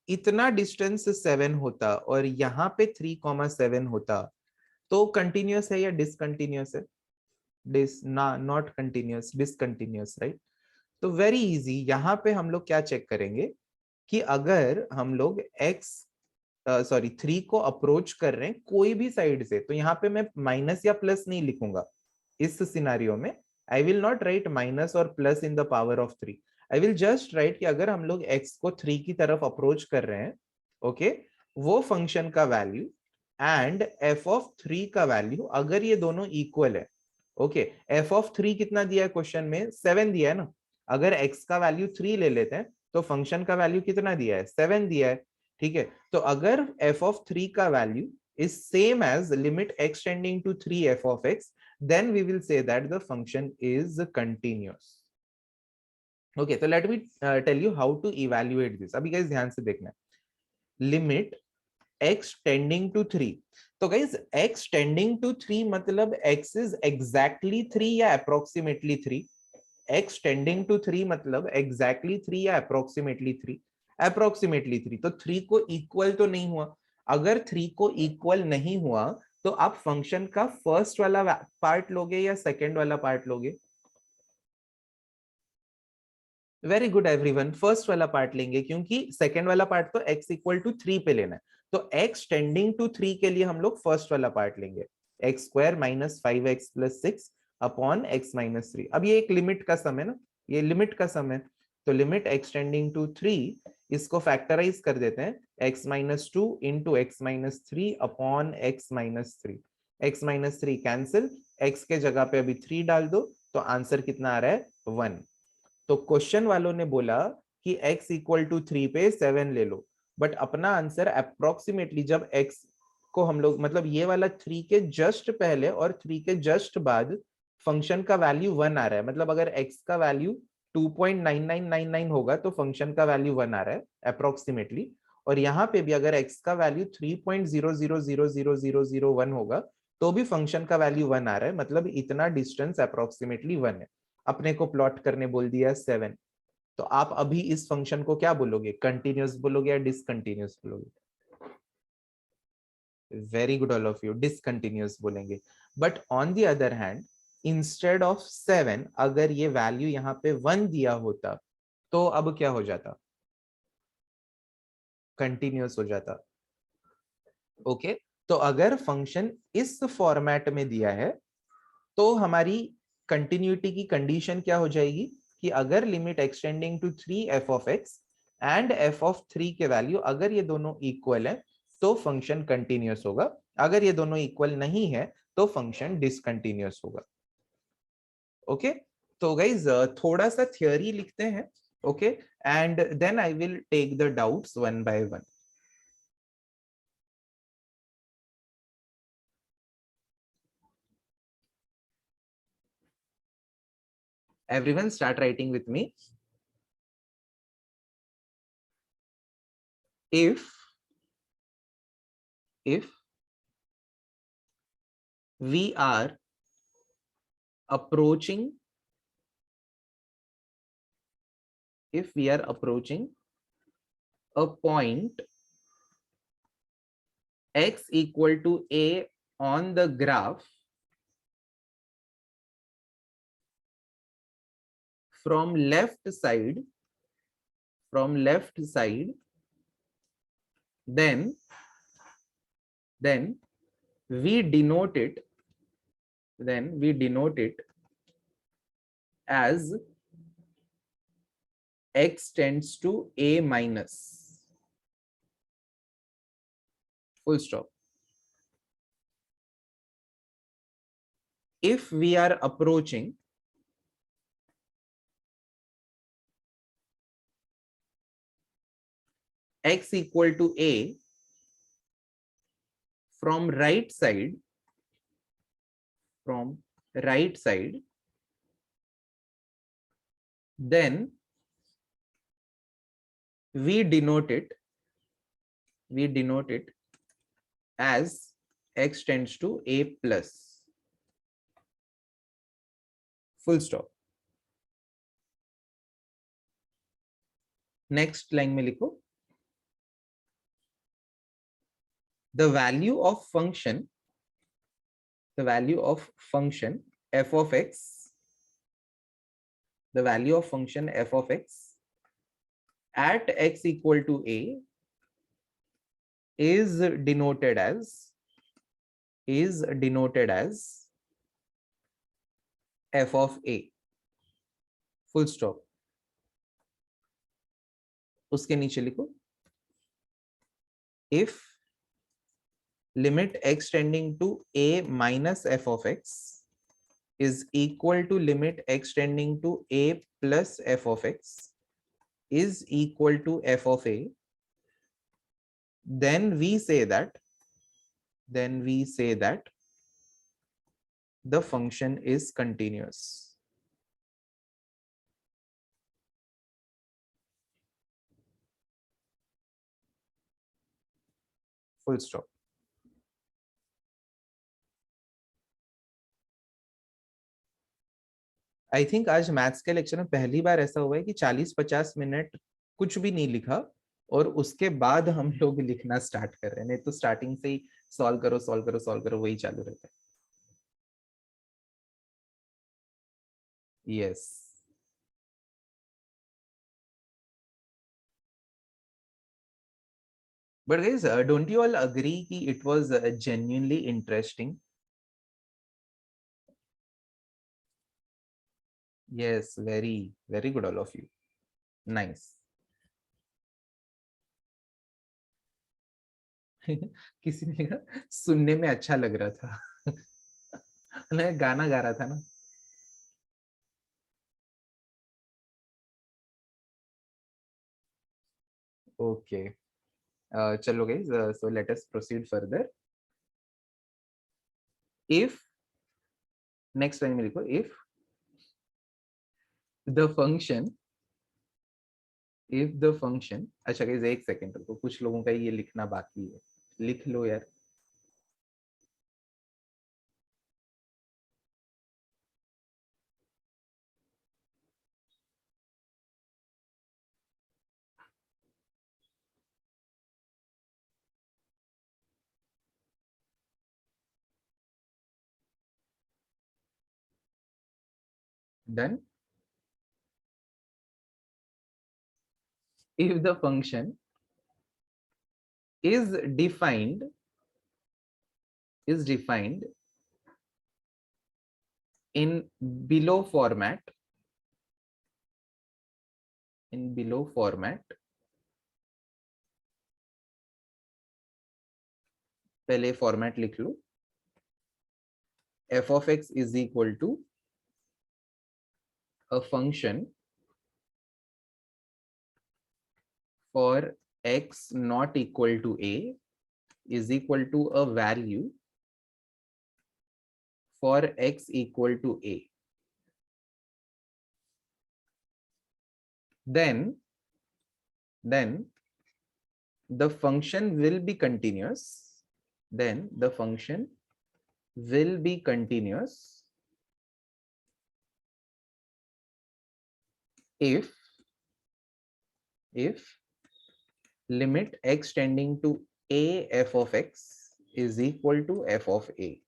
इतना डिस्टेंस 7 होता और यहाँ पे 3,7 होता तो कंटिन्यूअस है या डिसकंटिन्यूअस है, नॉट कंटिन्यूअस, डिसकंटिन्यूअस, राइट. तो वेरी इजी, यहाँ पे हम लोग क्या चेक करेंगे कि अगर हम लोग x 3 को अप्रोच कर रहे हैं कोई भी साइड से, तो यहाँ पे मैं माइनस या प्लस नहीं लिखूंगा. इस सिनारियो में I will not write minus और plus in the power of 3. I will just write कि अगर हम लोग x को 3 की तरफ अप्रोच कर रहे हैं, ओके, वो फंक्शन का वैल्यू एंड f ऑफ 3 का वैल्यू अगर ये दोनों इक्वल है, ओके, f ऑफ 3 कितना दिया है क्वेश्चन में, 7 दिया है ना. अगर x का वैल्यू 3 ले लेते हैं तो फंक्शन का वैल्यू कितना दिया है, 7 दिया है. ठीक है, तो अगर f ऑफ 3 का value is same as limit x tending to 3 f of x, then we will say that the function is continuous. Okay, so let me tell you how to evaluate this. अभी guys ध्यान से देखना. Limit x tending to 3. तो guys x tending to 3 मतलब x is exactly 3 या approximately 3. x tending to 3 मतलब exactly 3 या approximately 3. approximately 3 तो 3 को इक्वल तो नहीं हुआ. अगर 3 को इक्वल नहीं हुआ तो आप फंक्शन का फर्स्ट वाला पार्ट लोगे या सेकंड वाला पार्ट लोगे. वेरी गुड एवरीवन, फर्स्ट वाला पार्ट लेंगे क्योंकि सेकंड वाला पार्ट तो x इक्वल टू 3 पे लेना है. तो x टेंडिंग टू 3 के लिए हम लोग फर्स्ट वाला पार्ट लेंगे, x square minus 5x plus 6 upon x minus 3. अब ये एक लिमिट का सम है ना, ये लिमिट का सम है. तो लिमिट x टेंडिंग टू 3, इसको फैक्टराइज कर देते हैं, x minus 2 into x minus 3 upon x minus 3. x minus 3 cancel, x के जगह पे अभी 3 डाल दो तो आंसर कितना आ रहा है, 1. तो क्वेश्चन वालों ने बोला कि x इक्वल टू 3 पे 7 ले लो, बट अपना आंसर अप्रोक्सीमेटली जब x को हम लोग मतलब ये वाला 3 के जस्ट पहले और 3 के जस्ट बाद फंक्शन का वैल्यू 1 आ रहा है, मतलब अगर x का वैल्यू 2.9999 होगा तो फंक्शन का वैल्यू 1 आ रहा है अप्रोक्सीमेटली, और यहाँ पे भी अगर x का वैल्यू 3.00000001 होगा तो भी फंक्शन का वैल्यू 1 आ रहा है, मतलब इतना डिस्टेंस अप्रोक्सीमेटली 1 है। अपने को प्लॉट करने बोल दिया 7, तो आप अभी इस फंक्शन को क्या बोलोगे, कंटिन्यूअस बोलोगे या डिसकंटिन्यूअस बोलोगे? Very good all of you, discontinuous बोलेंगे। But on the other hand instead of 7 अगर ये वैल्यू यहाँ पे 1 दिया होता तो अब क्या हो जाता, कंटिन्यूअस हो जाता। ओके तो अगर फंक्शन इस फॉर्मेट में दिया है तो हमारी कंटिन्यूटी की कंडीशन क्या हो जाएगी कि अगर limit x tending to 3f(x) and f(3) के वैल्यू अगर ये दोनों इक्वल है तो फंक्शन कंटिन्यूअस होगा, अगर ये दोनों इक्वल नहीं है तो फंक्शन डिसकंटिन्यूअस होगा। ओके तो गाइज थोड़ा सा थियोरी लिखते हैं, okay and then I will take the doubts one by one. Everyone start writing with me. If we are approaching a point x equal to a on the graph from left side, then we denote it as x tends to a minus, full stop. If we are approaching x equal to a from right side, then we denote it as x tends to a plus, full stop. Next line में लिखो, the value of function f of x, the value of function f of x at x equal to a is denoted as f of a, full stop. उसके नीचे लिखो, if limit x tending to a minus f of x is equal to limit x tending to a plus f of x is equal to f of a, then we say that the function is continuous. Full stop. I think आज maths के lecture में पहली बार ऐसा हुआ है कि 40-50 minute कुछ भी नहीं लिखा और उसके बाद हम लोग लिखना स्टार्ट कर रहे हैं, नहीं तो स्टार्टिंग से ही सॉल्व करो वही चालू रहता है। Yes but guys don't you all agree कि it was genuinely interesting? Yes very very good all of you, nice. किसी ने कहा सुनने में अच्छा लग रहा था। मैं गाना गा रहा था ना। ओके चलो guys, so let us proceed further. If next line में लिखो, if the function, if the function, अच्छा गाइस एक सेकंड रुको, कुछ लोगों का ये लिखना बाकी है, लिख लो यार। Done. if the function is defined in below format, पहले फॉर्मेट लिख लो, f of x is equal to a function for x not equal to a is equal to a value for x equal to a. Then the function will be continuous. Then the function will be continuous if limit x tending to a f of x is equal to f of a.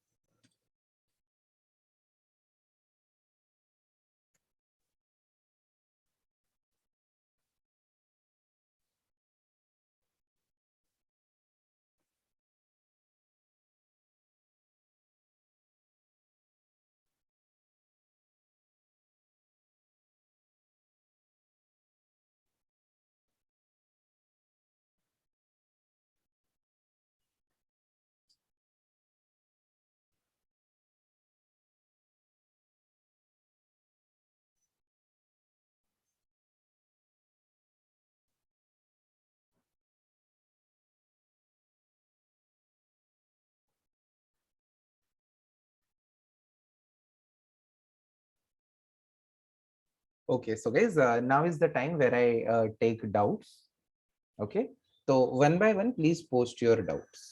Okay, so guys, now is the time where I take doubts. Okay, so one by one, please post your doubts.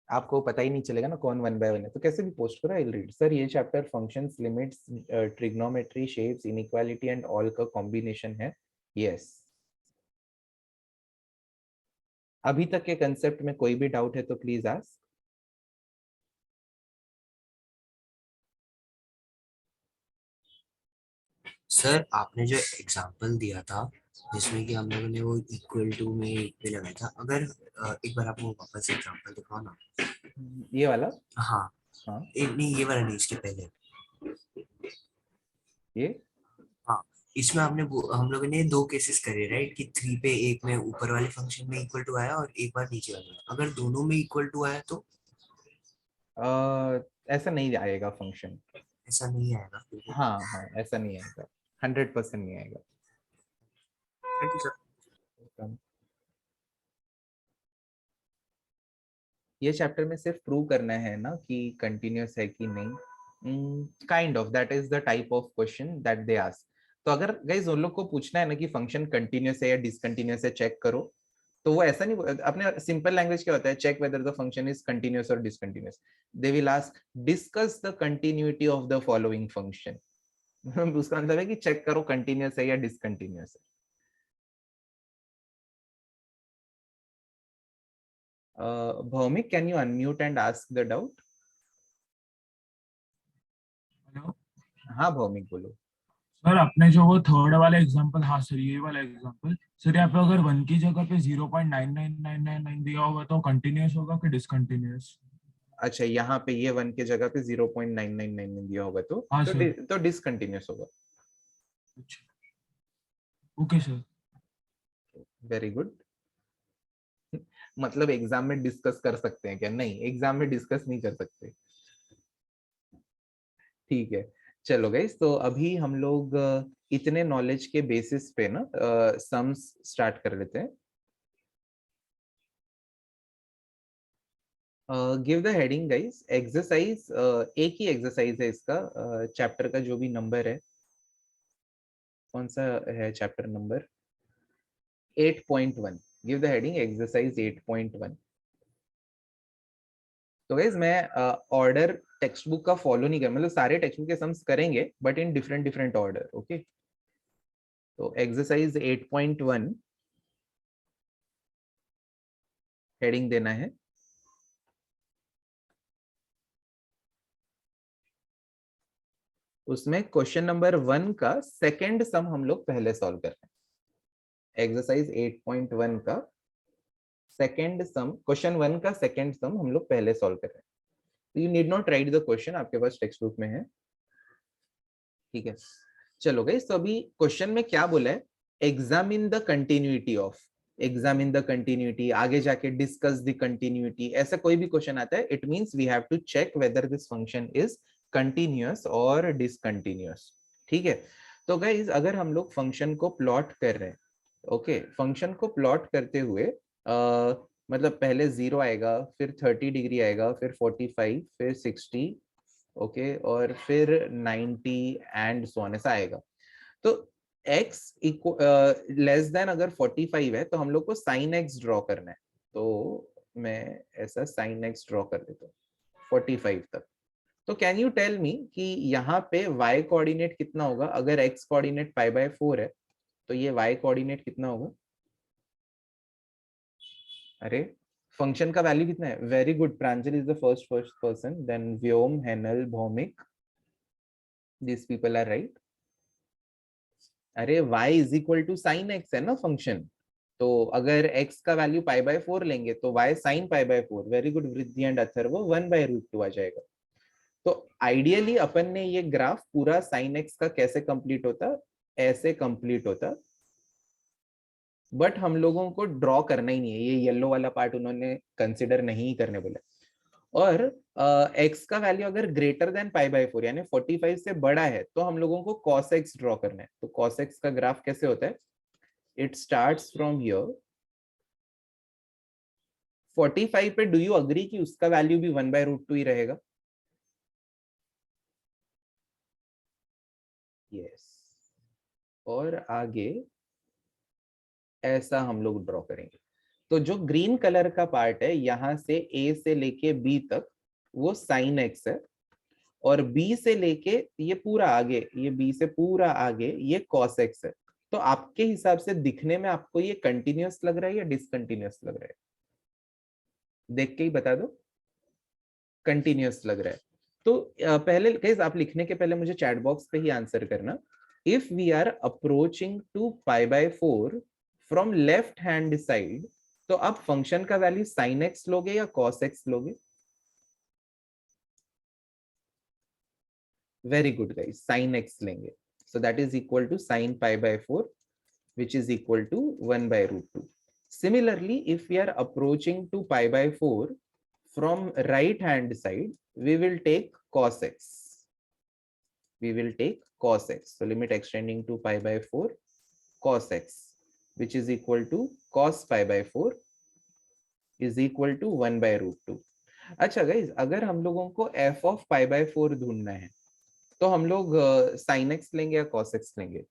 आपको पता ही नहीं चलेगा ना कौन one by one है, तो कैसे भी पोस्ट करो, आई विल रीड। सर ये chapter functions, limits, trigonometry, shapes, inequality and all का कॉम्बिनेशन है। यस, अभी तक के कंसेप्ट में कोई भी डाउट है तो प्लीज आस्क। सर आपने जो एग्जांपल दिया था जिसमें कि हम लोगों ने वो इक्वल टू में एक पे लगाया था, अगर एक बार आप वो वापस एग्जांपल दिखाओ ना। ये वाला? हाँ हाँ नहीं, ये वाला नहीं, इसके पहले ये। हाँ, इसमें आपने हम लोगों ने दो केसेस करे राइट, कि 3 पे एक में ऊपर वाले फंक्शन में इक्वल टू आया और एक बार नीचे वाले में, अगर दोनों में इक्वल टू आया तो ऐसा नहीं आएगा फंक्शन। ऐसा नहीं आएगा? हाँ हाँ, ऐसा नहीं आएगा, 100% नहीं आएगा। Thank you sir. ये चैप्टर में सिर्फ प्रूव करना है ना कि कंटिन्यूअस है कि नहीं, kind of, that is the type of question that they ask. तो अगर गाइस उन लोग को पूछना है ना कि फंक्शन कंटिन्यूअस है या डिसकंटिन्यूअस है, चेक करो, तो वो ऐसा नहीं, अपने सिंपल लैंग्वेज क्या होता है, check whether the function is continuous और discontinuous. They will ask discuss the continuity of the following function. उसका मतलब है कि चेक करो कंटिन्यूअस है या डिसकंटिन्यूअस है। Bhaumik, can you unmute and ask the doubt? Hello हाँ भौमिक बोलो। सर, आपने जो वो थर्ड वाला एग्जांपल, हाँ सर ये वाला एग्जांपल, सर यहाँ पे अगर 1 की जगह पे 0.99999 दिया होगा तो कंटिन्यूअस होगा कि डिसकंटिन्यूअस? अच्छा, यहाँ पे ये 1 के जगह पे 0.9999 दिया होगा हाँ सर। तो डिसकंटिन्यूअस होगा। अच्छा, ओके सर। Very good. मतलब एग्जाम में डिस्कस कर सकते हैं क्या? नहीं, एग्जाम में डिस्कस नहीं कर सकते। ठीक है, चलो गाइस, तो अभी हम लोग इतने नॉलेज के बेसिस पे ना सम्स स्टार्ट कर लेते हैं। Give the heading guys, exercise एक ही एक्सरसाइज है इसका, चैप्टर का जो भी नंबर है, कौन सा है chapter number 8.1, give the heading exercise 8.1। तो गाइस मैं ऑर्डर टेक्स्ट बुक का फॉलो नहीं कर, मतलब सारे टेक्स्ट बुक के सम्स करेंगे but in different different order. Okay, तो एक्सरसाइज 8.1 हेडिंग देना है। उसमें क्वेश्चन नंबर 1 का सेकंड सम हम लोग पहले सॉल्व कर रहे हैं। एक्सरसाइज 8.1 का सेकंड सम, क्वेश्चन 1 का सेकंड सम हम लोग पहले सॉल्व कर रहे हैं। You need not right the question, आपके पास टेक्स्ट बुक में है, ठीक है। चलो गाइस, तो अभी क्वेश्चन में क्या बोला है, examine the continuity of, examine the continuity, आगे जाके डिस्कस द कंटिन्यूटी, ऐसा कोई भी क्वेश्चन आता है, it means we have to check whether this function is continuous और डिसकंटिन्यूअस, ठीक है। तो गाइस अगर हम लोग फंक्शन को प्लॉट कर रहे हैं, ओके, फंक्शन को प्लॉट करते हुए मतलब पहले 0 आएगा, फिर 30 डिग्री आएगा, फिर 45, फिर 60, ओके, और फिर 90 एंड सो ऑन ऐसा आएगा। तो x लेस देन अगर 45 है तो हम लोग को साइन x ड्रॉ करना है। तो मैं ऐसा साइन x ड्रॉ कर देता हूँ 45 तक। तो कैन यू टेल मी कि यहाँ पे y कोऑर्डिनेट कितना होगा, अगर x कोऑर्डिनेट π/4 है तो ये y कोऑर्डिनेट कितना होगा? अरे फंक्शन का वैल्यू कितना है? Very good, Pranjal is the first person, then Vyom, Henal, Bhaumik, this people are right. अरे y is equal to sine x है ना फंक्शन, तो अगर x का वैल्यू π/4 लेंगे तो y साइन π/4, वेरी गुड वृद्धि एंड अथर्व, 1/√2 आ जाएगा। तो आइडियली अपन ने ये ग्राफ पूरा साइन x का कैसे कंप्लीट होता, ऐसे कंप्लीट होता, बट हम लोगों को ड्रॉ करना ही नहीं है, ये येलो वाला पार्ट उन्होंने कंसिडर नहीं करने बोला। और x का वैल्यू अगर ग्रेटर देन π/4 यानी 45 से बड़ा है तो हम लोगों को cos x ड्रॉ करना है। तो cos x का ग्राफ कैसे होता है, इट स्टार्ट्स फ्रॉम हियर 45 पे, डू यू अग्री कि उसका वैल्यू भी 1/√2 ही रहेगा? यस, और आगे ऐसा हम लोग ड्रॉ करेंगे। तो जो ग्रीन कलर का पार्ट है यहां से a से लेके b तक वो साइन x है, और b से लेके ये पूरा आगे, ये b से पूरा आगे ये cos x है। तो आपके हिसाब से दिखने में आपको ये कंटिन्यूअस लग रहा है या डिसकंटिन्यूअस लग रहा है? देख के ही बता दो, कंटिन्यूअस लग रहा है। तो पहले गाइस आप लिखने के पहले मुझे चैट बॉक्स पे ही आंसर करना, if we are approaching to π/4 from left hand side, तो आप फंक्शन का वैल्यू साइन एक्स लोगे या कॉस एक्स लोगे? Very good guys, sine x लेंगे। So that is equal to sine π/4 which is equal to 1/√2. Similarly, if we are approaching to π/4 from right hand side, we will take cos x. We will take cos x. So limit extending to π/4 cos x, which is equal to cos π/4 is equal to 1/√2. अच्छा guys, अगर हम लोगों को f of π/4 ढूंढना है तो हम लोग sin x लेंगे या cos x लेंगे?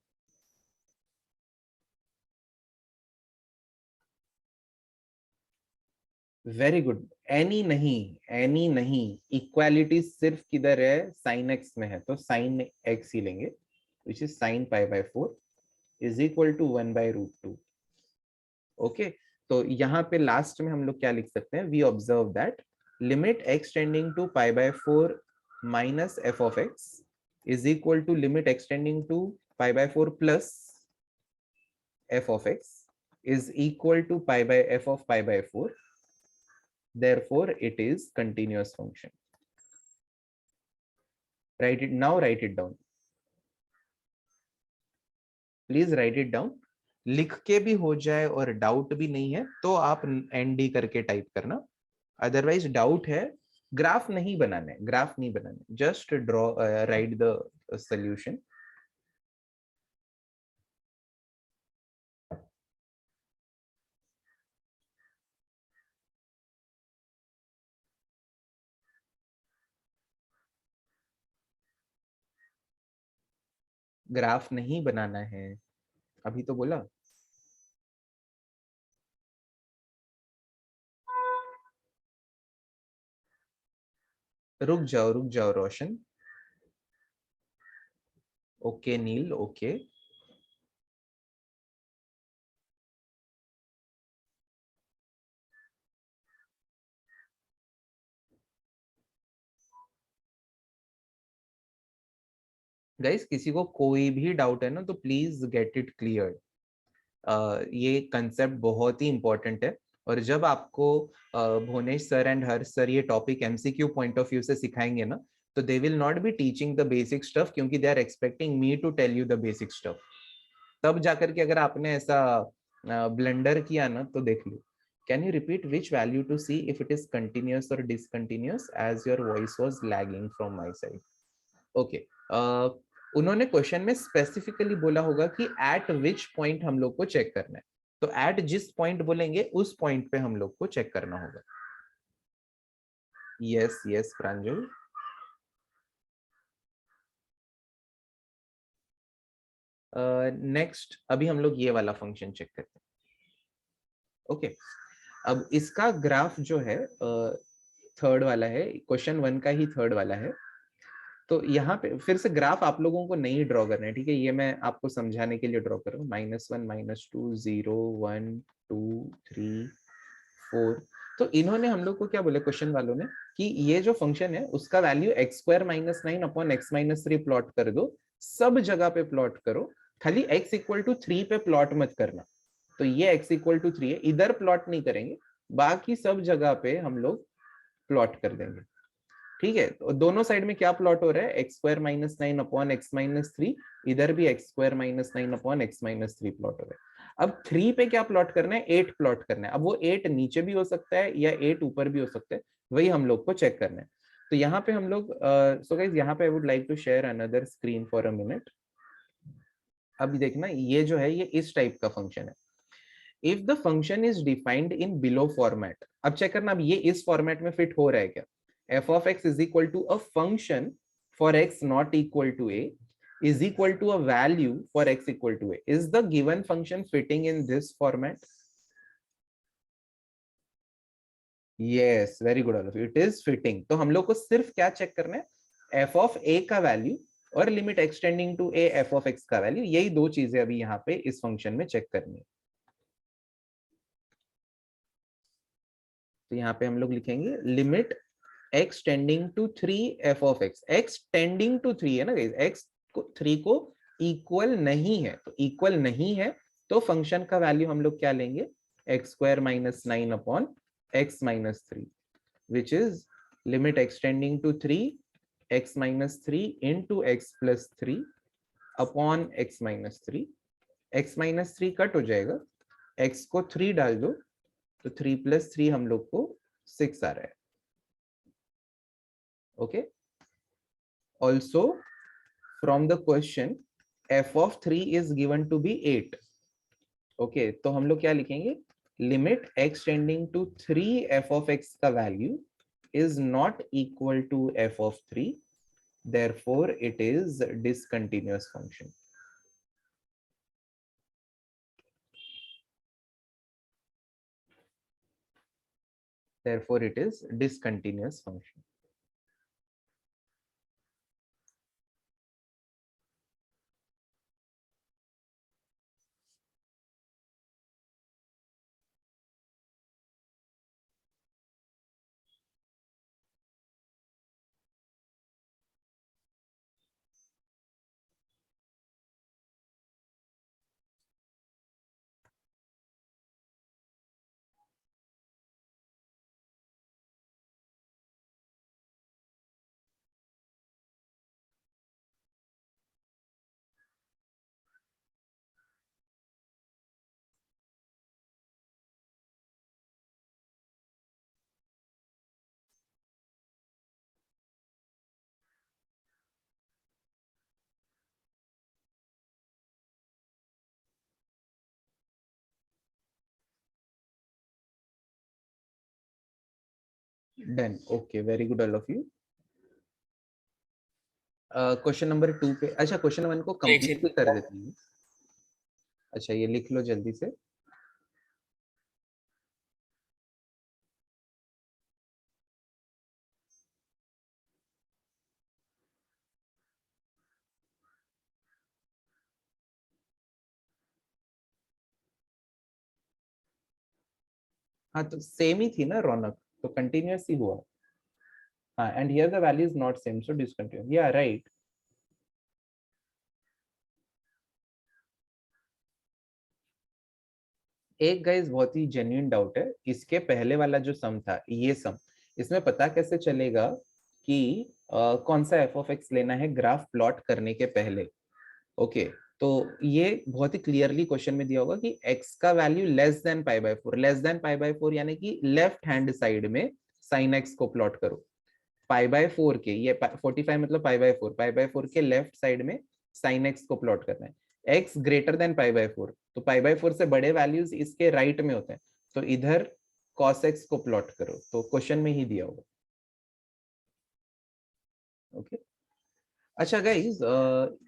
वेरी गुड, एनी नहीं, इक्वालिटी सिर्फ किधर है, साइन एक्स में है, तो साइन एक्स ही लेंगे, which is sine π/4 is equal to 1/√2। Okay, तो यहाँ पे लास्ट में हम लोग क्या लिख सकते हैं, we observe that limit x tending to π/4 minus f of x is equal to limit x tending to π/4 plus f of x is equal to f of π/4. Therefore, it is continuous function. Write it now. Write it down. Please write it down. लिख के भी हो जाए और doubt भी नहीं है तो आप एनडी करके टाइप करना, अदरवाइज डाउट है, ग्राफ नहीं बनाना है, ग्राफ नहीं बनाना है, just draw, write the solution. Graph नहीं बनाना है, अभी तो बोला। रुक जाओ Roshan. Okay Neel, okay. Guys किसी को कोई भी डाउट है ना तो प्लीज गेट इट क्लियर। ये कंसेप्ट बहुत ही इंपॉर्टेंट है, और जब आपको Bhuvnesh sir and Harsh sir ये topic MCQ point of view से सिखाएंगे ना, तो they will not be teaching the basic stuff, क्योंकि they are expecting me to tell you the basic stuff. तब जाकर के अगर आपने ऐसा ब्लंडर किया ना तो देख लो। Can you repeat which value to see if it is continuous और discontinuous, as your voice was lagging from my side. Okay, उन्होंने क्वेश्चन में स्पेसिफिकली बोला होगा कि एट विच पॉइंट हम लोग को चेक करना है, तो एट जिस पॉइंट बोलेंगे उस पॉइंट पे हम लोग को चेक करना होगा। यस यस प्रांजल। नेक्स्ट अभी हम लोग ये वाला फंक्शन चेक करते हैं। ओके, अब इसका ग्राफ जो है थर्ड वाला है, क्वेश्चन 1 का ही थर्ड वाला है। तो यहाँ पे फिर से ग्राफ आप लोगों को नहीं ड्रॉ करना है, ठीक है, ये मैं आपको समझाने के लिए ड्रॉ कर रहा हूँ। -1 -2 0 1 2 3 4। तो इन्होंने हम लोग को क्या बोले क्वेश्चन वालों ने, कि ये जो फंक्शन है उसका value x² - 9 upon x - 3 plot कर दो, सब जगह पे प्लॉट करो, खाली x = 3 पे प्लॉट मत करना। तो ये x = 3 है, इधर प्लॉट नहीं करेंगे, बाकी सब जगह पे हम लोग प्लॉट कर देंगे। ठीक है, तो दोनों साइड में क्या प्लॉट हो रहा है, x² - 9 अपॉन x - 3, इधर भी x² - 9 अपॉन x - 3 प्लॉट हो रहा है। अब 3 पे क्या प्लॉट करना है, 8 प्लॉट करना है। अब वो 8 नीचे भी हो सकता है या 8 ऊपर भी हो सकता है, वही हम लोग को चेक करना है। तो यहाँ पे हम लोग सो गाइस यहाँ पे I would like to share another screen for a minute. अभी देखना, ये जो है ये इस टाइप का फंक्शन है। If the function is defined in below format, अब चेक करना अब ये इस फॉर्मेट में फिट हो रहा है क्या। f of x is equal to a function for x not equal to a is equal to a value for x equal to a. Is the given function fitting in this format? Yes, very good all of you. It is fitting. तो हम लोग को सिर्फ क्या check करना है, f of a का value और limit x tending to a f of x का वैल्यू, यही दो चीजें अभी यहाँ पे इस फंक्शन में चेक करनी है। तो यहाँ पे हम लोग लिखेंगे limit x tending to 3 f of x, x tending to 3 है ना गाइस, x को 3 को इक्वल नहीं है, तो इक्वल नहीं है तो फंक्शन का वैल्यू हम लोग क्या लेंगे, x² - 9 upon x - 3, which is limit x tending to 3 x - 3 into x plus 3 upon x - 3। x - 3 cut हो जाएगा, x को 3 डाल दो तो 3 + 3 हम लोग को 6 आ रहा है। Okay, also from the question f of 3 is given to be 8। okay, तो हम लोग क्या लिखेंगे, limit x tending to 3 f of x का value is not equal to f of 3, therefore it is discontinuous function। therefore it is discontinuous function। Done. Okay, very good all of you। Question number 2 पे, अच्छा question 1 को complete भी कर देते हैं। अच्छा ये लिख लो जल्दी से। हाँ तो सेम ही थी ना रौनक, तो कंटिन्यूअस ही हुआ। हाँ and here the value is not same so discontinuous, या राइट। एक गाइस बहुत ही जेन्युइन डाउट है, इसके पहले वाला जो सम था, ये सम, इसमें पता कैसे चलेगा कि कौन सा एफ ऑफ एक्स लेना है ग्राफ प्लॉट करने के पहले। ओके तो ये बहुत ही क्लियरली क्वेश्चन में दिया होगा कि x का value less than pi by 4, less than pi by 4 यानी कि लेफ्ट हैंड साइड में साइन x को प्लॉट करो। पाई बाय 4 के, ये 45 मतलब पाई बाय 4, पाई बाय 4 के लेफ्ट साइड में साइन x को प्लॉट करना है। x greater than pi by 4, तो पाई बाय 4 से बड़े वैल्यूज इसके राइट में होते हैं, तो इधर cos x को प्लॉट करो, तो क्वेश्चन में ही दिया होगा। ओके अच्छा गाइज,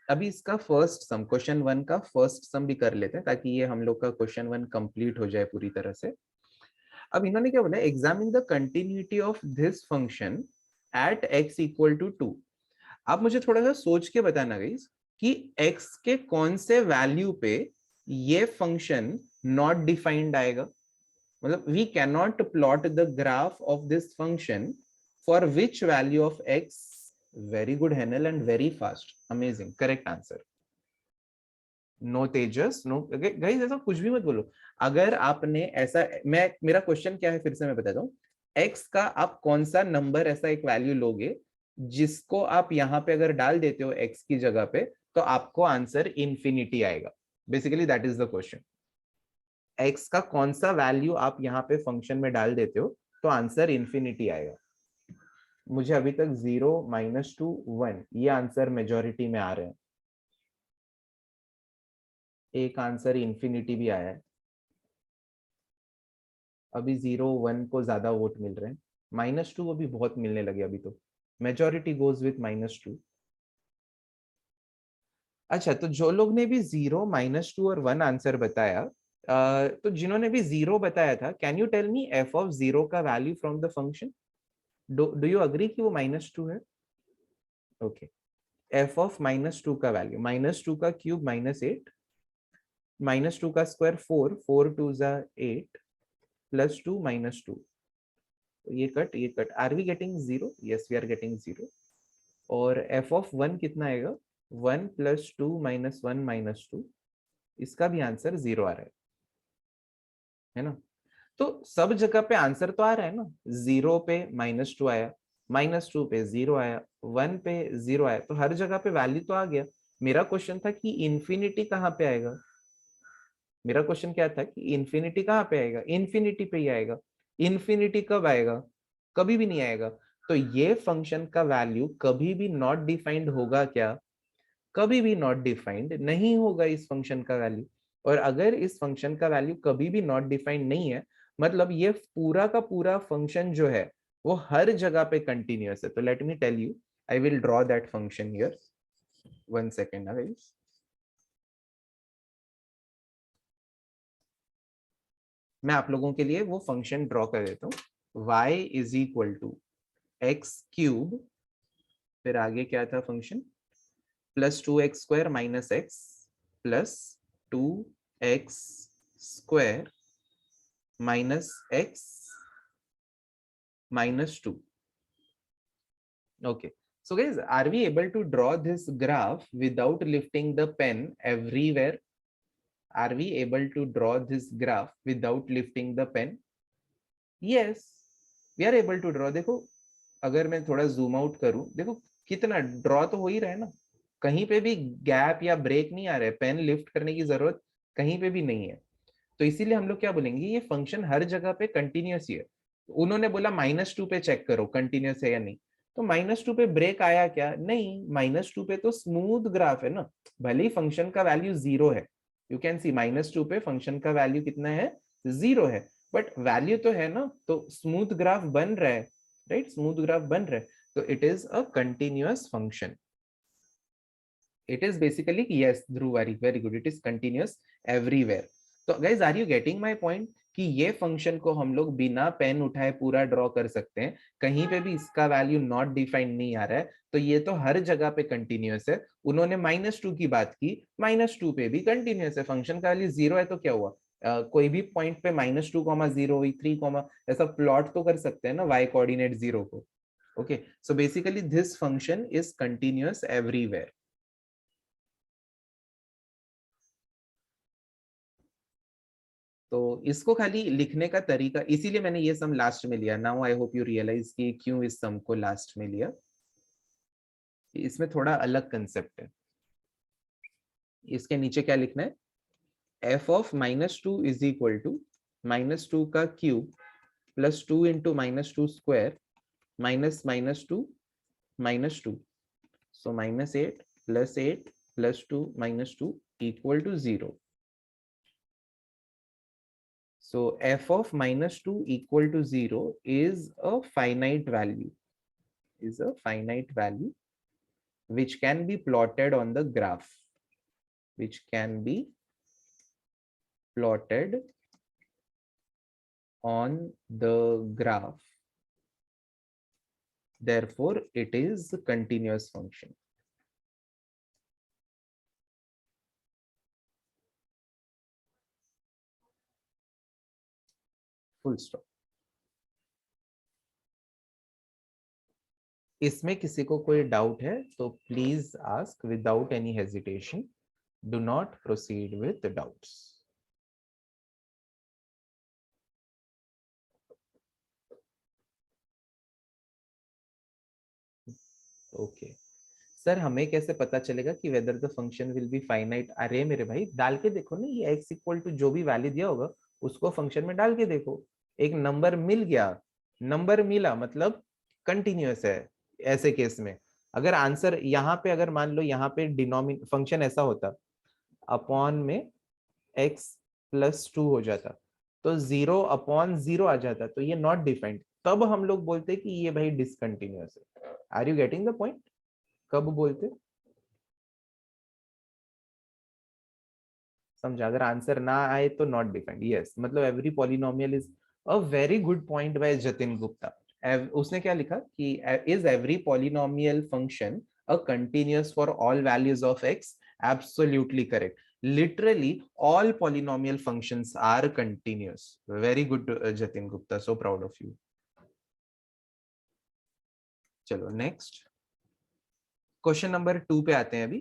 अभी इसका फर्स्ट सम, क्वेश्चन 1 का फर्स्ट सम भी कर लेते हैं ताकि ये हम लोग का क्वेश्चन 1 कंप्लीट हो जाए पूरी तरह से। अब इन्होंने क्या बोला, examine the continuity of this function at x equal to 2। आप मुझे थोड़ा सा सोच के बताना गाइज कि x के कौन से वैल्यू पे ये फंक्शन नॉट डिफाइंड आएगा। मतलब we can not plot the graph of this function for which value of x। Very good Henel and very fast, amazing, correct answer. No Tejas, no guys, ऐसा कुछ भी मत बोलो। अगर आपने ऐसा, मेरा क्वेश्चन क्या है फिर से मैं बताता हूँ। x का आप कौन सा नंबर ऐसा एक वैल्यू लोगे जिसको आप यहाँ पे अगर डाल देते हो x की जगह पे तो आपको आंसर इंफिनिटी आएगा। Basically that is the question. x का कौन सा वैल्यू आप यहाँ पे फंक्शन में डाल देते हो तो आंसर इंफिनिटी आएगा। मुझे अभी तक 0, -2, 1 ये आंसर मेजॉरिटी में आ रहे हैं। एक आंसर इंफिनिटी भी आया है। अभी 0, 1 को ज्यादा वोट मिल रहे हैं। -2 को भी बहुत मिलने लगे अभी तो। Majority goes with -2। अच्छा तो जो लोग ने भी 0, -2 और 1 आंसर बताया, तो जिन्होंने भी 0 बताया था, can you tell me f of 0 का value from the function. Do you agree कि वो -2 है? ओके एफ ऑफ -2 का वैल्यू, -2 का क्यूब -8, -2 का स्क्वायर 4, 4 2 जा 8, +2 -2, ये cut, are we getting 0? Yes we are getting 0। और एफ ऑफ 1 कितना आएगा? 1 + 2 - 1 - 2, इसका भी आंसर 0 आ रहा है ना? तो सब जगह पे आंसर तो आ रहा है ना। 0 पे -2 आया, -2 पे 0 आया, 1 पे 0 आया, तो हर जगह पे वैल्यू तो आ गया। मेरा क्वेश्चन था कि इंफिनिटी कहाँ पे आएगा। मेरा क्वेश्चन क्या था कि इंफिनिटी कहाँ पे आएगा? इंफिनिटी पे ही आएगा। इंफिनिटी कब आएगा? कभी भी नहीं आएगा। तो ये फंक्शन का वैल्यू कभी भी नॉट डिफाइंड होगा क्या? कभी भी नॉट डिफाइंड नहीं होगा इस फंक्शन का वैल्यू। और अगर इस फंक्शन का वैल्यू कभी भी नॉट डिफाइंड नहीं है, मतलब ये पूरा का पूरा फंक्शन जो है वो हर जगह पे कंटिन्यूअस है। तो let me tell you, I will draw that function here. 1 second guys. मैं आप लोगों के लिए वो फंक्शन ड्रॉ कर देता हूँ। y is equal to x³, फिर आगे क्या था function, +2x² - x plus 2x² - x -2. Okay, so guys, are we able to draw this graph without lifting the pen everywhere? Are we able to draw this graph without lifting the pen? Yes, we are able to draw. देखो अगर मैं थोड़ा zoom out करूं, देखो कितना draw तो हो ही रहा है ना। कहीं पे भी गैप या ब्रेक नहीं आ रहा है, पेन लिफ्ट करने की जरूरत कहीं पे भी नहीं है। तो इसीलिए हम लोग क्या बोलेंगे, ये फंक्शन हर जगह पे कंटिन्यूअस ही है। उन्होंने बोला -2 पे चेक करो कंटिन्यूअस है या नहीं, तो -2 पे ब्रेक आया क्या? नहीं, -2 पे तो स्मूथ ग्राफ है ना। भले ही फंक्शन का वैल्यू 0 है, यू कैन सी -2 पे फंक्शन का वैल्यू कितना है? 0 है, बट वैल्यू तो है ना, तो स्मूथ ग्राफ बन रहा है, राइट? स्मूथ ग्राफ बन रहा है, तो it is a continuous function. It is basically, yes, Dhruv, very good. It is continuous everywhere. तो guys, are you getting my point? कि ये फंक्शन को हम लोग बिना पेन उठाए पूरा ड्रॉ कर सकते हैं, कहीं पे भी इसका वैल्यू नॉट डिफाइंड नहीं आ रहा है, तो ये तो हर जगह पे कंटिन्यूअस है. उन्होंने -2 की बात की, -2 पे भी कंटिन्यूअस है. फंक्शन का वैल्यू 0 है तो क्या हुआ? कोई भी पॉइंट पे -2, 0, 3, ऐसा प्लॉट तो कर सकते हैं ना y कोऑर्डिनेट 0 को. Okay, so basically this function is continuous everywhere. तो इसको खाली लिखने का तरीका, इसीलिए मैंने ये सम लास्ट में लिया. Now I hope you realize कि क्यों इस सम को लास्ट में लिया. इसमें थोड़ा अलग कंसेप्ट है. इसके नीचे क्या लिखना है? f of -2 is equal to -2 का cube plus 2 into -2 square minus -2 -2. So -8 + 8 + 2 -2 equal to 0. So f of -2 equal to 0 is a finite value, which can be plotted on the graph, Therefore, it is a continuous function. Full stop. इसमें किसी को कोई doubt है तो please ask without any hesitation. Do not proceed with doubts. Okay sir, हमें कैसे पता चलेगा कि weather the function will be finite? अरे मेरे भाई, डाल के देखो ना. ये x इक्वल टू जो भी वैल्यू दिया होगा उसको फंक्शन में डाल के देखो. एक नंबर मिल गया, नंबर मिला मतलब कंटिन्यूअस है. ऐसे केस में अगर आंसर यहाँ पे, अगर मान लो यहाँ पे डिनोमिनेटर फंक्शन ऐसा होता, अपॉन में x + 2 हो जाता, तो 0/0 आ जाता, तो ये नॉट डिफाइंड. तब हम लोग बोलते कि ये भाई डिसकंटिन्यूअस है. Are you getting the point? कब बोलते? समझा? अगर आंसर ना आए तो नॉट डिफाइंड. यस, मतलब every polynomial is a very good point by Jatin Gupta. उसने क्या लिखा कि is every polynomial function a continuous for all values of x? Absolutely correct. Literally all polynomial functions are continuous. Very good, Jatin Gupta, so proud of you. चलो next question number 2 पे आते हैं. अभी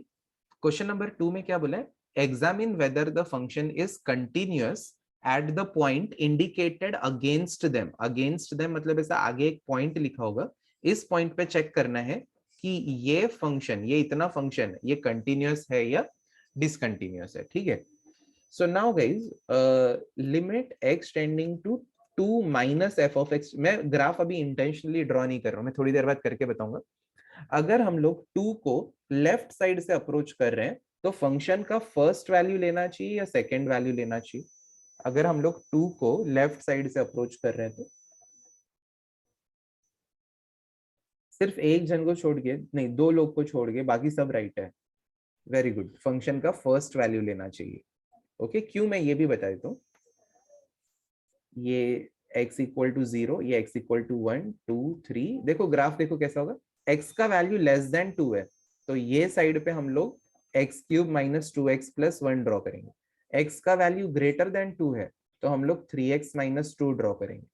question number 2 में क्या बोला है? Examine weather the function is continuous at the point indicated against them. Against them मतलब ऐसा आगे एक पॉइंट लिखा होगा, इस पॉइंट पे चेक करना है कि ये फंक्शन, ये इतना फंक्शन, ये कंटिन्यूअस है या डिसकंटिन्यूअस है. ठीक है. So now guys, limit x tending to 2 - f of x. मैं ग्राफ अभी इंटेंशनली ड्रॉ नहीं कर रहा हूं, मैं थोड़ी देर बाद करके बताऊंगा. अगर हम लोग 2 को लेफ्ट साइड से अप्रोच कर रहे हैं तो फंक्शन का फर्स्ट वैल्यू लेना चाहिए या सेकंड वैल्यू लेना चाहिए? अगर हम लोग 2 को लेफ्ट साइड से अप्रोच कर रहे हैं तो सिर्फ एक जन को छोड़ के, नहीं 2 लोग को छोड़ के बाकी सब राइट है. Very good. फंक्शन का फर्स्ट वैल्यू लेना चाहिए. ओके, क्यों मैं ये भी बता देता हूँ. ये x इक्वल टू 0, ये x इक्वल टू 1, 2, 3. देखो ग्राफ देखो कैसा होगा. x का वैल्यू लेस देन 2 है तो ये साइड पे हम लोग x³ - 2x + 1 ड्रॉ करेंगे. x का वैल्यू ग्रेटर देन 2 है तो हम लोग 3x - 2 ड्रॉ करेंगे.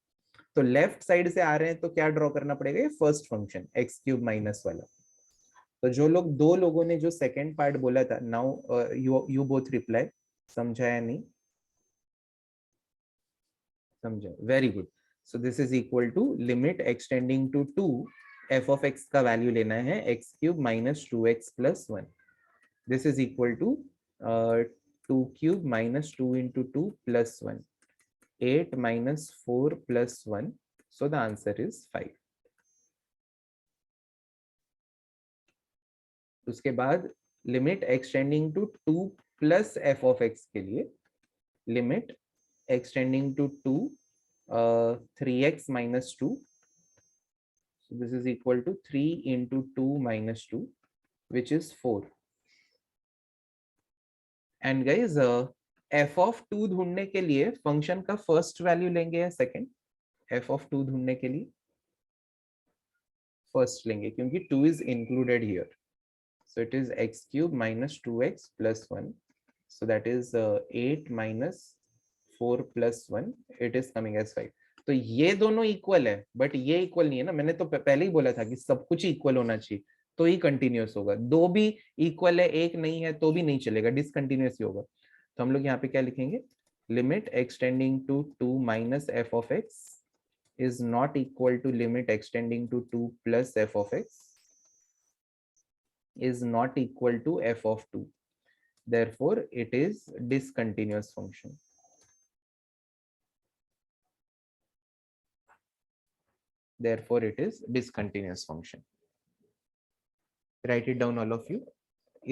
तो लेफ्ट साइड से आ रहे हैं तो क्या ड्रॉ करना पड़ेगा? ये फर्स्ट फंक्शन x³ माइनस वाला. तो जो लोग, 2 लोगों ने जो सेकंड पार्ट बोला था, नाउ यू बोथ रिप्लाई. समझा या नहीं समझा? Very good. So this is equal to limit x tending to 2, f of x का वैल्यू लेना है x³ - 2x + 1. This is equal to 2³ - 2 × 2 + 1, 8 - 4 + 1. So the answer is 5. उसके बाद limit x tending to 2 + f of x के लिए limit x tending to 2, 3x - 2. So this is equal to 3 × 2 - 2, which is 4. And guys f(2) ढूंढने के लिए function का first value लेंगे या सेकंड? f(2) ढूंढने के लिए फर्स्ट लेंगे क्योंकि 2 is included here. So it is x³ minus 2x plus 1. So that is 8 minus 4 plus 1. It is coming as 5. तो ये दोनों इक्वल है बट ये इक्वल नहीं है ना. मैंने तो पहले ही बोला था कि सब कुछ इक्वल होना चाहिए तो ही कंटिन्यूअस होगा. दो भी इक्वल है एक नहीं है तो भी नहीं चलेगा, डिसकंटिन्यूअस ही होगा. तो हम लोग यहाँ पे क्या लिखेंगे? Limit x tending to 2 minus f of x is not equal to limit x tending to 2 plus f of x is not equal to f of 2. Therefore, it is discontinuous function. Therefore, it is discontinuous function. Write it down, all of you.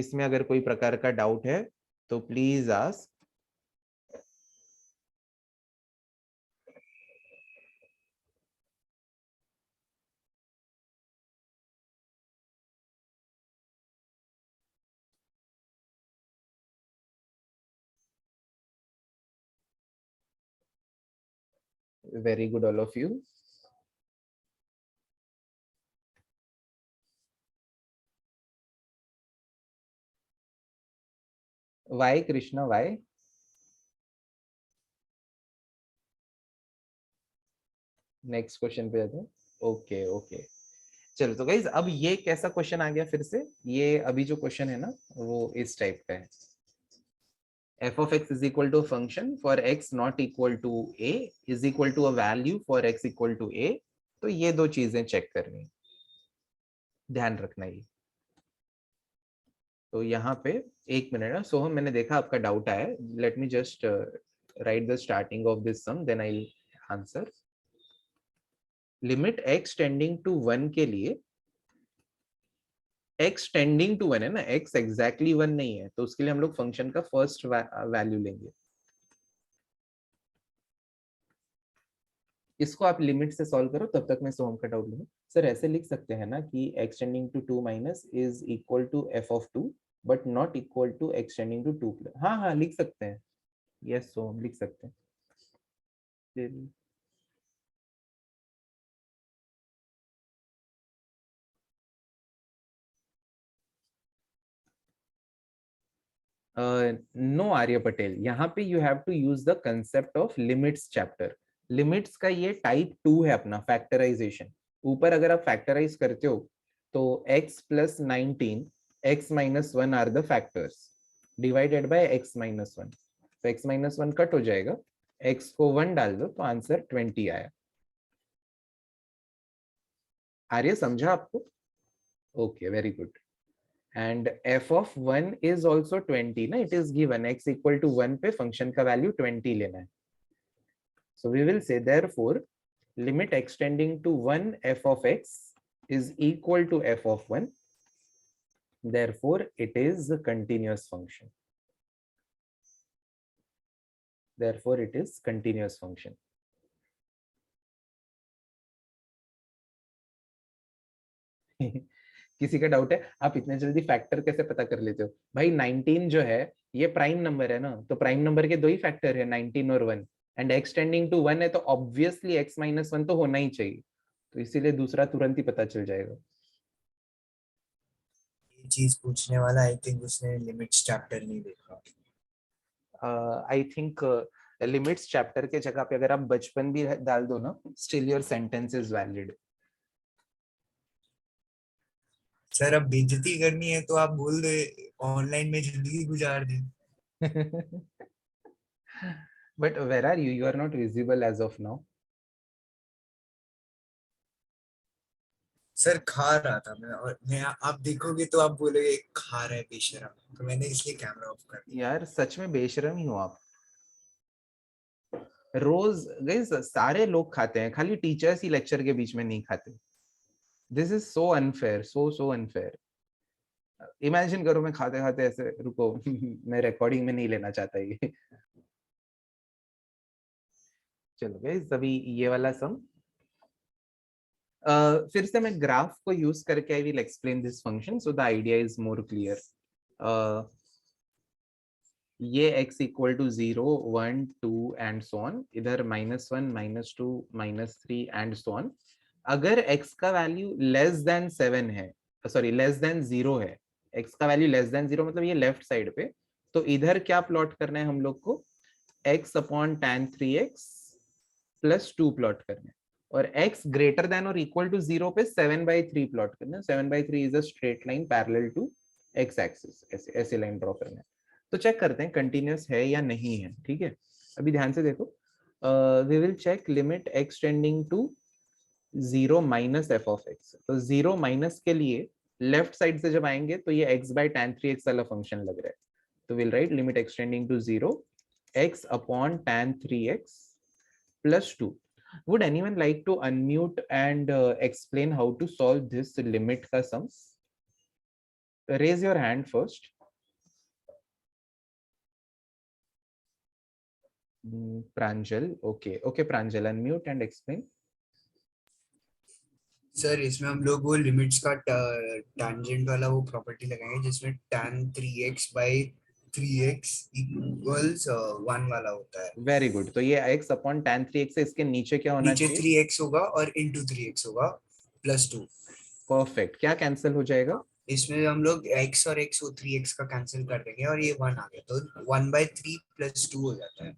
इसमें अगर कोई प्रकार का doubt है तो please ask. Very good, all of you. Why, Krishna? Why? Next question पे जाते हैं. ओके ओके चलो. तो गाइज अब ये कैसा क्वेश्चन आ गया फिर से? ये अभी जो क्वेश्चन है ना वो इस टाइप का है. f of x is equal to a function for x not equal to a is equal to a value for x equal to a. तो ये दो चीजें चेक करनी, ध्यान रखना ये. तो यहाँ पे एक मिनट है. सोहम, मैंने देखा आपका डाउट आया. Let me just write the starting of this sum then I answer. Limit x tending to 1 के लिए, x टेंडिंग टू 1 है ना, x एग्जैक्टली 1 नहीं है तो उसके लिए हम लोग फंक्शन का फर्स्ट वैल्यू लेंगे. इसको आप लिमिट से सॉल्व करो, तब तक मैं सोहम का डाउट लूंगा. सर ऐसे लिख सकते हैं ना कि x tending to 2 minus is equal to f of 2 but not equal to x tending to 2 plus. हाँ हाँ लिख सकते हैं. यस सोहम लिख सकते हैं. नो आर्य पटेल, यहाँ पे you have to use the concept of limits chapter. Limits का ये टाइप 2 है अपना, फैक्टराइजेशन. ऊपर अगर आप फैक्टराइज करते हो तो x plus 19 x minus 1 are the factors divided by x minus 1. तो x माइनस 1 कट हो जाएगा, x को 1 डाल दो तो आंसर 20 आया. आर्य समझा आपको? Okay very good. And f of 1 is also 20 ना, it is given x equal to 1 पे फंक्शन का वैल्यू 20 लेना है. So we will say therefore limit extending to 1 f of x is equal to f of 1. Therefore it is a continuous function. Therefore it is continuous function. किसी का doubt है? आप इतने जल्दी फैक्टर कैसे पता कर लेते हो भाई? 19 जो है ये प्राइम नंबर है ना, तो प्राइम नंबर के दो ही फैक्टर है, 19 और 1. एंड x टेंडिंग टू 1 है तो ऑब्वियसली x माइनस 1 तो होना ही चाहिए, तो इसीलिए दूसरा तुरंत ही पता चल जाएगा. ये चीज पूछने वाला आई थिंक उसने लिमिट्स चैप्टर नहीं देखा. आई थिंक लिमिट्स चैप्टर के जगह पे अगर आप बचपन भी डाल दो ना, still your sentence is valid. Sir अब बेइज्जती करनी है तो आप बोल दे ऑनलाइन में जिंदगी गुजार दे. But where are you? You are not visible as of now. Sir खा रहा था मैं, और मैं आप देखोगे तो आप बोलोगे खा रहा है बेशरम, तो मैंने इसलिए कैमरा ऑफ कर दिया. यार सच में बेशरम ही हो आप. रोज गाइस सारे लोग खाते हैं, खाली टीचर्स ही लेक्चर के बीच में नहीं खाते. This is so unfair, so unfair. Imagine करो मैं खाते खाते ऐसे, रुको मैं रिकॉर्डिंग में नहीं लेना चाहता ये. चलो गाइस अभी ये वाला सम फिर से मैं ग्राफ को यूज करके I will explain this function so the idea is more clear. ये x equal to 0, 1, 2 and so on, इधर -1, -2, -3 एंड सो ऑन। अगर x का वैल्यू लेस देन 7 है, सॉरी लेस देन 0 है, x का वैल्यू लेस देन 0 मतलब ये left side पे, तो इधर क्या प्लॉट करना है हम लोग को, x upon tan 3x plus 2 plot करना है, और x ग्रेटर देन और इक्वल टू 0 पे 7/3 प्लॉट करना है। 7/3 is a straight line parallel to x axis, ऐसे ऐसे लाइन ड्रॉ करना है। तो चेक करते हैं कंटिन्यूअस है या नहीं है, ठीक है। अभी ध्यान से देखो, we will check limit x tending to 0 minus f of x. तो 0 माइनस के लिए लेफ्ट साइड से जब आएंगे तो ये x बाय tan 3x वाला फंक्शन लग रहा है, तो will write limit x tending to 0 x upon tan 3x plus 2. Would anyone like to unmute and explain how to solve this limit ka sums? Raise your hand first. Pranjal, okay, okay, Pranjal, unmute and explain. Sir इसमें हम लोग वो limits का tangent वाला वो property लगाएंगे जिसमें tan 3x by 3x equals 1 वाला होता है। Very good. तो ये x अपॉन tan 3x है, इसके नीचे क्या होना नीचे चाहिए? 3x होगा और इंटू 3x होगा प्लस 2। परफेक्ट। क्या कैंसिल हो जाएगा? इसमें हम लोग x और x और 3x का कैंसिल कर देंगे और ये 1 आ गया, तो 1/3 प्लस 2 हो जाता है।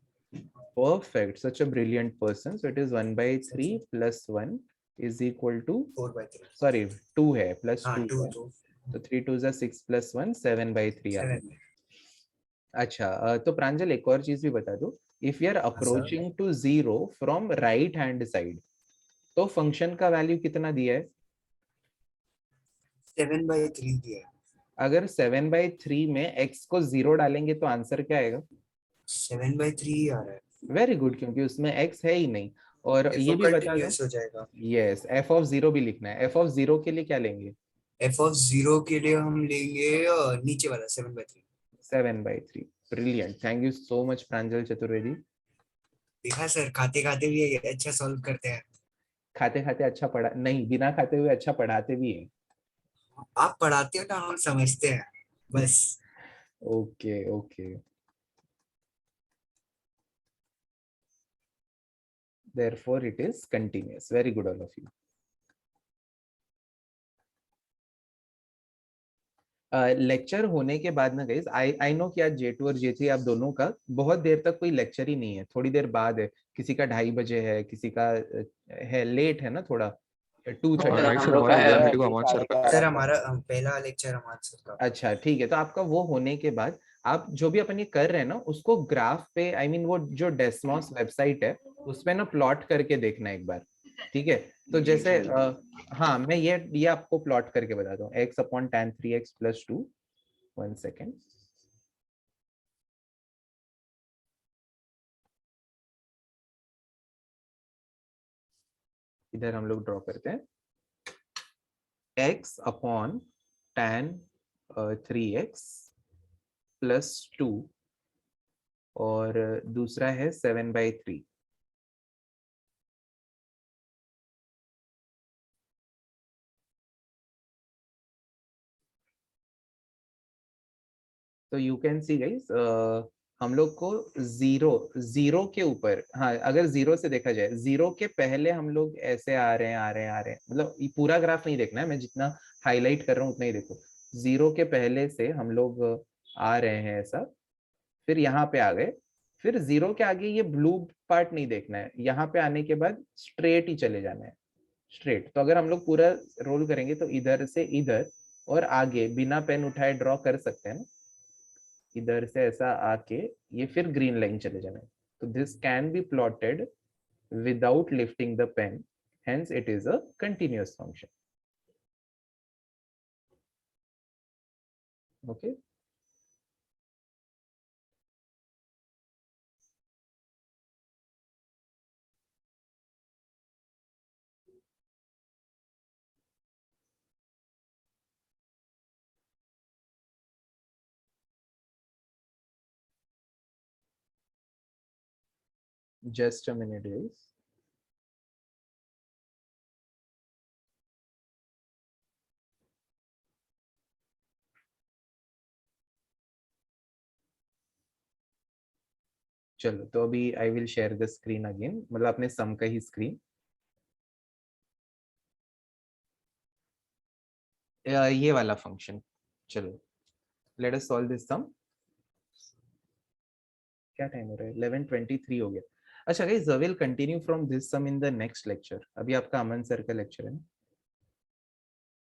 Perfect. Such a brilliant person. So it is 1/3 plus 1 is equal to 4/3। sorry 2 है plus हाँ 2 2 है, तो तो 3 2 is 6 plus 1 7/3 आ गया। 7। अच्छा, तो प्रांजल एक और चीज भी बता दो, इफ यू आर हाँ sir, approaching to 0 from right hand side, तो फंक्शन का वैल्यू कितना दिया है? 7/3 दिया है। अगर 7/3 में x को 0 डालेंगे तो आंसर क्या आएगा? 7/3 आ रहा है। वेरी गुड, क्योंकि उसमें x है ही नहीं। और f ये भी बता दो, कंटिन्यूअस हो जाएगा। यस f ऑफ 0 भी लिखना है। f ऑफ 0 के लिए क्या लेंगे? f ऑफ 0 के लिए हम लेंगे नीचे वाला 7/3। 7/3। Brilliant, thank you so much Pranjal Chaturvedi. देखा सर, खाते खाते भी ये अच्छा सॉल्व करते हैं। खाते खाते अच्छा पढ़ा नहीं, बिना खाते हुए अच्छा पढ़ाते भी हैं। आप पढ़ाते हो ना, हम समझते हैं बस। Okay okay, therefore it is continuous. Very good all of you. Lecture होने के बाद ना गाइस, आई नो कि आज J2 और J3 आप दोनों का बहुत देर तक कोई लेक्चर ही नहीं है, थोड़ी देर बाद है, किसी का 2:30 बजे है, किसी का है लेट है ना थोड़ा, 2:30। हम लोग का है अभी 11:30 सर का। हमारा पहला लेक्चर हमारा सर का। अच्छा ठीक है, तो आपका वो होने के बाद आप जो भी अपन ये कर रहे हैं ना उसको ग्राफ पे, आई मीन वो जो डेस्मोस वेबसाइट है उसपे ना प्लॉट करके देखना एक बार, ठीक है। तो जैसे हाँ, मैं ये आपको प्लॉट करके बताता हूँ, x upon tan 3x plus 2। 1 second, इधर हम लोग ड्रॉ करते हैं, x upon tan 3x plus 2 और दूसरा है 7/3। तो यू कैन सी गाइस, हम लोग को जीरो जीरो के ऊपर, हाँ अगर जीरो से देखा जाए, जीरो के पहले हम लोग ऐसे आ रहे हैं आ रहे हैं आ रहे हैं, मतलब ये पूरा ग्राफ नहीं देखना है, मैं जितना हाईलाइट कर रहा हूँ उतना ही देखो। जीरो के पहले से हम लोग आ रहे हैं ऐसा, फिर यहाँ पे आ गए, फिर जीरो के आगे ये ब्लू पार्ट नहीं देखना है, यहाँ पे आने के बाद स्ट्रेट ही चले जाना है, स्ट्रेट। तो अगर हम लोग पूरा रोल करेंगे तो इधर से इधर और आगे बिना पेन उठाए ड्रॉ कर सकते हैं ना, इधर से ऐसा आके ये फिर ग्रीन लाइन चले जाना है। तो this can be plotted without lifting the pen, hence it is a continuous function. Okay, just a minute guys. चलो तो अभी I will share the screen again, मतलब अपने सम का ही स्क्रीन। ये वाला फंक्शन, चलो let us solve this sum. क्या टाइम हो रहा है? 11:23 हो गया। अच्छा guys, will continue from this sum in the next lecture. अभी आपका अमन सर का लेक्चर है ना।